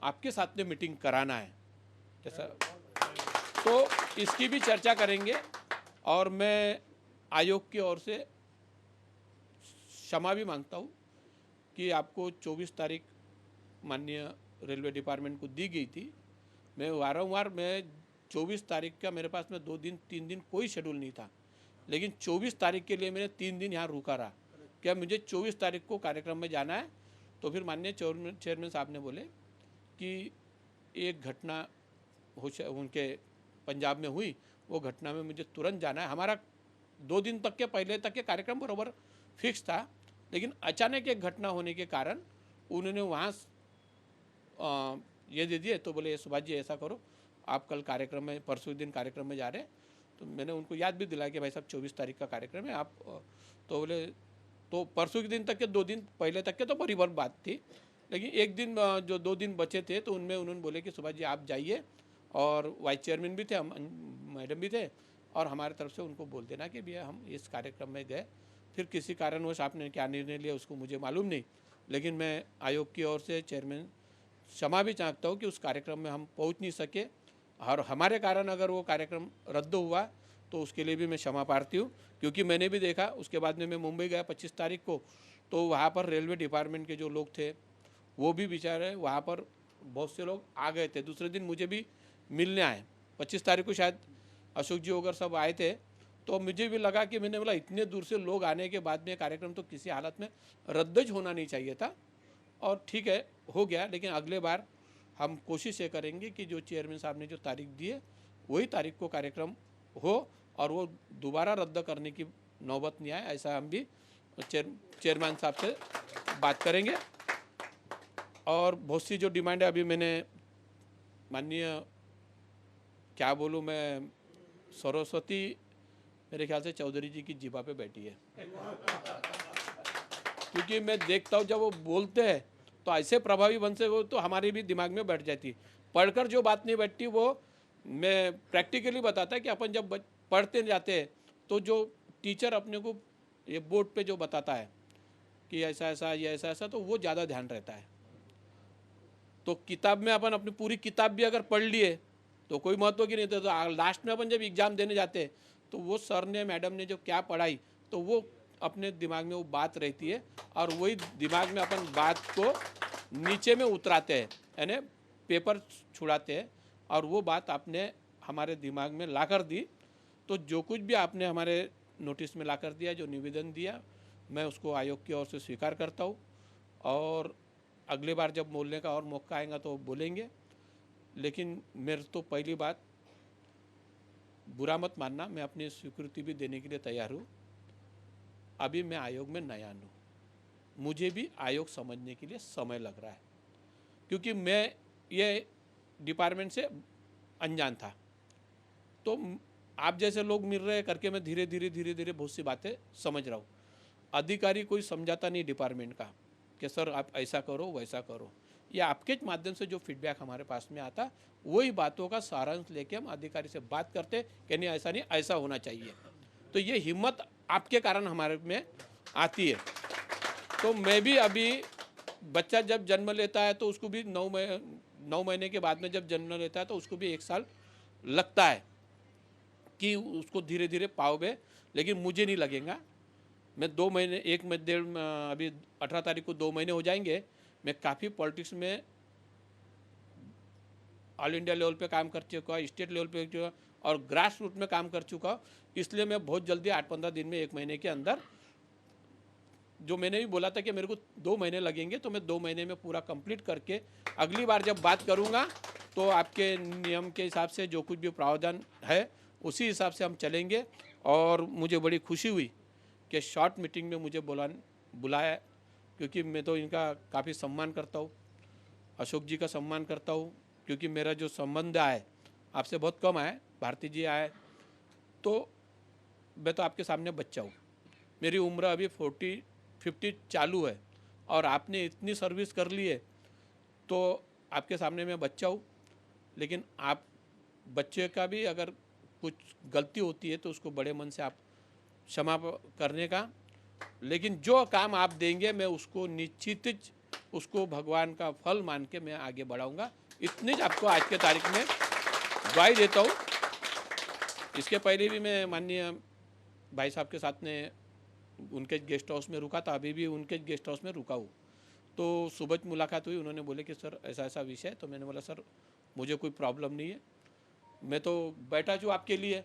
आपके साथ में मीटिंग कराना है, जैसा तो इसकी भी चर्चा करेंगे। और मैं आयोग की ओर से क्षमा भी मांगता हूँ कि आपको 24 तारीख माननीय रेलवे डिपार्टमेंट को दी गई थी। मैं वारंवार 24 तारीख का मेरे पास में 2 दिन 3 दिन कोई शेड्यूल नहीं था, लेकिन 24 तारीख के लिए मैंने 3 दिन यहाँ रुका रहा। क्या मुझे 24 तारीख को कार्यक्रम में जाना है, तो फिर माननीय चेयरमैन साहब ने बोले कि एक घटना उनके पंजाब में हुई, वो घटना में मुझे तुरंत जाना है। हमारा 2 दिन तक के पहले तक के कार्यक्रम बराबर फिक्स था, लेकिन अचानक एक घटना होने के कारण उन्होंने वहाँ ये दे दिए। तो बोले सुभाष जी ऐसा करो, आप कल कार्यक्रम में, परसों दिन कार्यक्रम में जा रहे हैं। तो मैंने उनको याद भी दिलाया कि भाई साहब 24 तारीख का कार्यक्रम है आप, तो बोले तो परसों के दिन तक के 2 दिन पहले तक के तो बराबर बात थी, लेकिन एक दिन जो 2 दिन बचे थे तो उनमें उन्होंने बोले कि सुभाष जी आप जाइए, और वाइस चेयरमैन भी थे, हम मैडम भी थे, और हमारे तरफ से उनको बोल देना कि भैया हम इस कार्यक्रम में गए। फिर किसी कारणवश आपने क्या निर्णय लिया उसको मुझे मालूम नहीं, लेकिन मैं आयोग की ओर से चेयरमैन क्षमा भी चाहता हूँ कि उस कार्यक्रम में हम पहुँच नहीं सके, और हमारे कारण अगर वो कार्यक्रम रद्द हुआ तो उसके लिए भी मैं क्षमा प्रार्थी हूँ। क्योंकि मैंने भी देखा, उसके बाद में मैं मुंबई गया 25 तारीख को, तो वहाँ पर रेलवे डिपार्टमेंट के जो लोग थे वो भी बेचारे, वहाँ पर बहुत से लोग आ गए थे, दूसरे दिन मुझे भी मिलने आए। 25 तारीख को शायद अशोक जी वगैरह सब आए थे, तो मुझे भी लगा कि मैंने बोला इतने दूर से लोग आने के बाद में कार्यक्रम तो किसी हालत में रद्द होना नहीं चाहिए था, और ठीक है हो गया। लेकिन अगले बार हम कोशिश ये करेंगे कि जो चेयरमैन साहब ने जो तारीख दी है वही तारीख को कार्यक्रम हो, और वो दोबारा रद्द करने की नौबत नहीं आए, ऐसा हम भी चेयरमैन साहब से बात करेंगे। और बहुत सी जो डिमांड है, अभी मैंने माननीय क्या बोलूँ मैं, सरस्वती मेरे ख्याल से चौधरी जी की जिभा पे बैठी है, क्योंकि मैं देखता हूँ जब वो बोलते हैं तो ऐसे प्रभावी बन से वो तो हमारे भी दिमाग में बैठ जाती है। पढ़कर जो बात नहीं बैठती वो मैं प्रैक्टिकली बताता है कि अपन जब पढ़ते जाते हैं तो जो टीचर अपने को ये बोर्ड पे जो बताता है कि ऐसा ऐसा ये ऐसा ऐसा, तो वो ज़्यादा ध्यान रहता है। तो किताब में अपन अपनी पूरी किताब भी अगर पढ़ लिए तो कोई महत्व की नहीं था, तो लास्ट में अपन जब एग्ज़ाम देने जाते हैं तो वो सर ने मैडम ने जो क्या पढ़ाई तो वो अपने दिमाग में वो बात रहती है, और वही दिमाग में अपन बात को नीचे में उतराते हैं, यानी पेपर छुड़ाते हैं, और वो बात आपने हमारे दिमाग में ला कर दी। तो जो कुछ भी आपने हमारे नोटिस में ला कर दिया, जो निवेदन दिया, मैं उसको आयोग की ओर से स्वीकार करता हूँ, और अगली बार जब बोलने का और मौका आएगा तो बोलेंगे। लेकिन मेरे तो पहली बात, बुरा मत मानना, मैं अपनी स्वीकृति भी देने के लिए तैयार हूँ। अभी मैं आयोग में नया हूँ, मुझे भी आयोग समझने के लिए समय लग रहा है, क्योंकि मैं ये डिपार्टमेंट से अनजान था। तो आप जैसे लोग मिल रहे करके मैं धीरे धीरे बहुत सी बातें समझ रहा हूँ। अधिकारी कोई समझाता नहीं डिपार्टमेंट का कि सर आप ऐसा करो वैसा करो, ये आपके माध्यम से जो फीडबैक हमारे पास में आता, वही बातों का सारांश लेके हम अधिकारी से बात करते कि नहीं ऐसा नहीं, ऐसा होना चाहिए। तो ये हिम्मत आपके कारण हमारे में आती है। तो मैं भी अभी, बच्चा जब जन्म लेता है तो उसको भी 9 महीने के बाद में जब जन्म लेता है तो उसको भी 1 साल लगता है कि उसको धीरे धीरे पाओगे, लेकिन मुझे नहीं लगेगा। मैं 2 महीने, 1 में 1.5, अभी 18 तारीख को 2 महीने हो जाएंगे। मैं काफ़ी पॉलिटिक्स में ऑल इंडिया लेवल पे काम कर चुका, स्टेट लेवल पे और ग्रास रूट में काम कर चुका, इसलिए मैं बहुत जल्दी 8-15 दिन में, 1 महीने के अंदर, जो मैंने भी बोला था कि मेरे को 2 महीने लगेंगे, तो मैं 2 महीने में पूरा कंप्लीट करके अगली बार जब बात करूंगा तो आपके नियम के हिसाब से जो कुछ भी प्रावधान है उसी हिसाब से हम चलेंगे। और मुझे बड़ी खुशी हुई कि शॉर्ट मीटिंग में मुझे बुलाया, क्योंकि मैं तो इनका काफ़ी सम्मान करता हूँ, अशोक जी का सम्मान करता हूँ, क्योंकि मेरा जो संबंध है आपसे बहुत कम आए, भारती जी आए, तो मैं तो आपके सामने बच्चा हूँ। मेरी उम्र अभी 50 चालू है और आपने इतनी सर्विस कर ली है, तो आपके सामने मैं बच्चा हूँ। लेकिन आप बच्चे का भी अगर कुछ गलती होती है तो उसको बड़े मन से आप क्षमा करने का, लेकिन जो काम आप देंगे मैं उसको निश्चित उसको भगवान का फल मान के मैं आगे बढ़ाऊंगा। इतनी आपको आज के तारीख में ग्वाही देता हूँ। इसके पहले भी मैं माननीय भाई साहब के साथ में उनके गेस्ट हाउस में रुका था, अभी भी उनके गेस्ट हाउस में रुका हूँ। तो सुबह मुलाकात हुई, उन्होंने बोले कि सर ऐसा ऐसा विषय है। तो मैंने बोला सर मुझे कोई प्रॉब्लम नहीं है, मैं तो बैठा हूँ आपके लिए,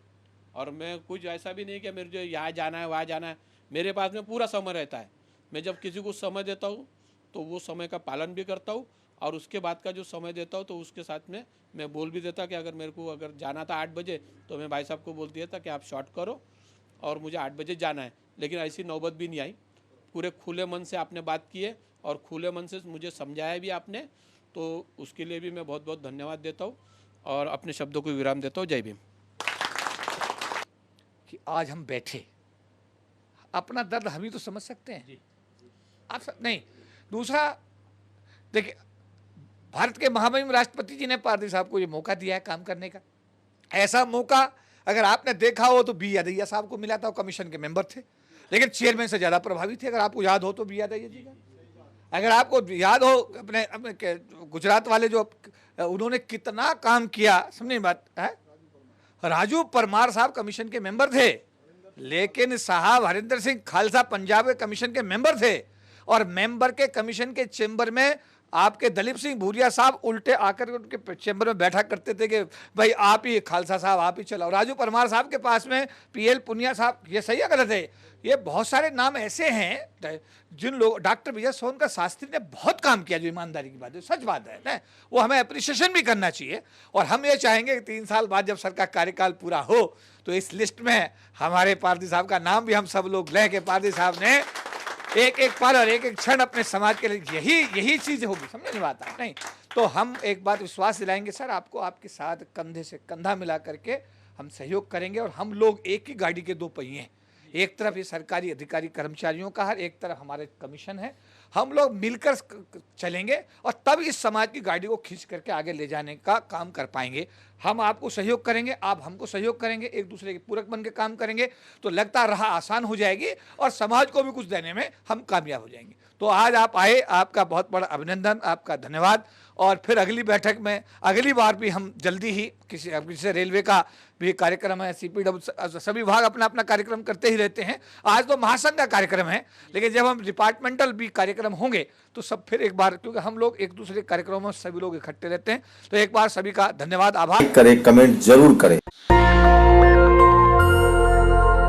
और मैं कुछ ऐसा भी नहीं कि मेरे जो यहाँ जाना है वहाँ जाना है, मेरे पास में पूरा समय रहता है। मैं जब किसी को समय देता हूँ तो वो समय का पालन भी करता हूँ, और उसके बाद का जो समय देता हूँ तो उसके साथ में मैं बोल भी देता कि अगर मेरे को अगर जाना था 8 बजे तो मैं भाई साहब को बोल दिया था कि आप शॉर्ट करो और मुझे 8 बजे जाना है। लेकिन ऐसी नौबत भी नहीं आई। पूरे खुले मन से आपने बात की है और खुले मन से मुझे समझाया भी आपने, तो उसके लिए भी मैं बहुत बहुत धन्यवाद देता हूँ और अपने शब्दों को विराम देता हूँ। जय भीम। कि आज हम बैठे, अपना दर्द हम ही तो समझ सकते हैं, आप सब नहीं। दूसरा देखिए, भारत के महामहिम राष्ट्रपति जी ने पारदी साहब को ये मौका दिया है काम करने का। ऐसा मौका अगर आपने देखा हो तो बी यादैया साहब को मिला था, वो कमीशन के मेंबर थे लेकिन चेयरमैन से ज़्यादा प्रभावी थे। अगर आपको याद हो तो बी यादैया जी का, अगर आपको याद हो अपने गुजरात वाले जो उन्होंने कितना काम किया, समझे बात है। राजू परमार साहब कमीशन के मेंबर थे, लेकिन साहब हरिंदर सिंह खालसा पंजाब के कमीशन के मेंबर थे, और मेंबर के कमीशन के चेंबर में आपके दलीप सिंह भूरिया साहब उल्टे आकर उनके चेंबर में बैठा करते थे कि भाई आप ही खालसा साहब आप ही चलाओ। राजू परमार साहब के पास में पीएल पुनिया साहब, ये सही है गलत है, ये बहुत सारे नाम ऐसे हैं जिन लोग, डॉक्टर विजय सोनकर शास्त्री ने बहुत काम किया, जो ईमानदारी की बात है, सच बात है ना, वो हमें अप्रिशिएशन भी करना चाहिए। और हम ये चाहेंगे कि 3 साल बाद जब सरकार कार्यकाल पूरा हो तो इस लिस्ट में हमारे पारदी साहब का नाम भी हम सब लोग लें कि पारदी साहब ने एक एक पल और एक एक क्षण अपने समाज के लिए यही चीज़ होगी, समझे नहीं बात नहीं। तो हम एक बात विश्वास दिलाएंगे सर आपको, आपके साथ कंधे से कंधा मिला करके हम सहयोग करेंगे। और हम लोग एक ही गाड़ी के 2 पहिए हैं, एक तरफ ये सरकारी अधिकारी कर्मचारियों का है, एक तरफ हमारे कमीशन है। हम लोग मिलकर चलेंगे और तब इस समाज की गाड़ी को खींच करके आगे ले जाने का काम कर पाएंगे। हम आपको सहयोग करेंगे, आप हमको सहयोग करेंगे, एक दूसरे के पूरक बन के काम करेंगे तो लगता राह आसान हो जाएगी और समाज को भी कुछ देने में हम कामयाब हो जाएंगे। तो आज आप आए, आपका बहुत बड़ा अभिनंदन, आपका धन्यवाद। और फिर अगली बैठक में अगली बार भी हम जल्दी ही किसी रेलवे का भी कार्यक्रम है, CPW सभी विभाग अपना अपना कार्यक्रम करते ही रहते हैं। आज तो महासंघ का कार्यक्रम है, लेकिन जब हम डिपार्टमेंटल भी कार्यक्रम होंगे तो सब फिर एक बार, क्योंकि हम लोग एक दूसरे कार्यक्रमों में सभी लोग इकट्ठे रहते हैं। तो एक बार सभी का धन्यवाद, आभार। करें, कमेंट जरूर करें।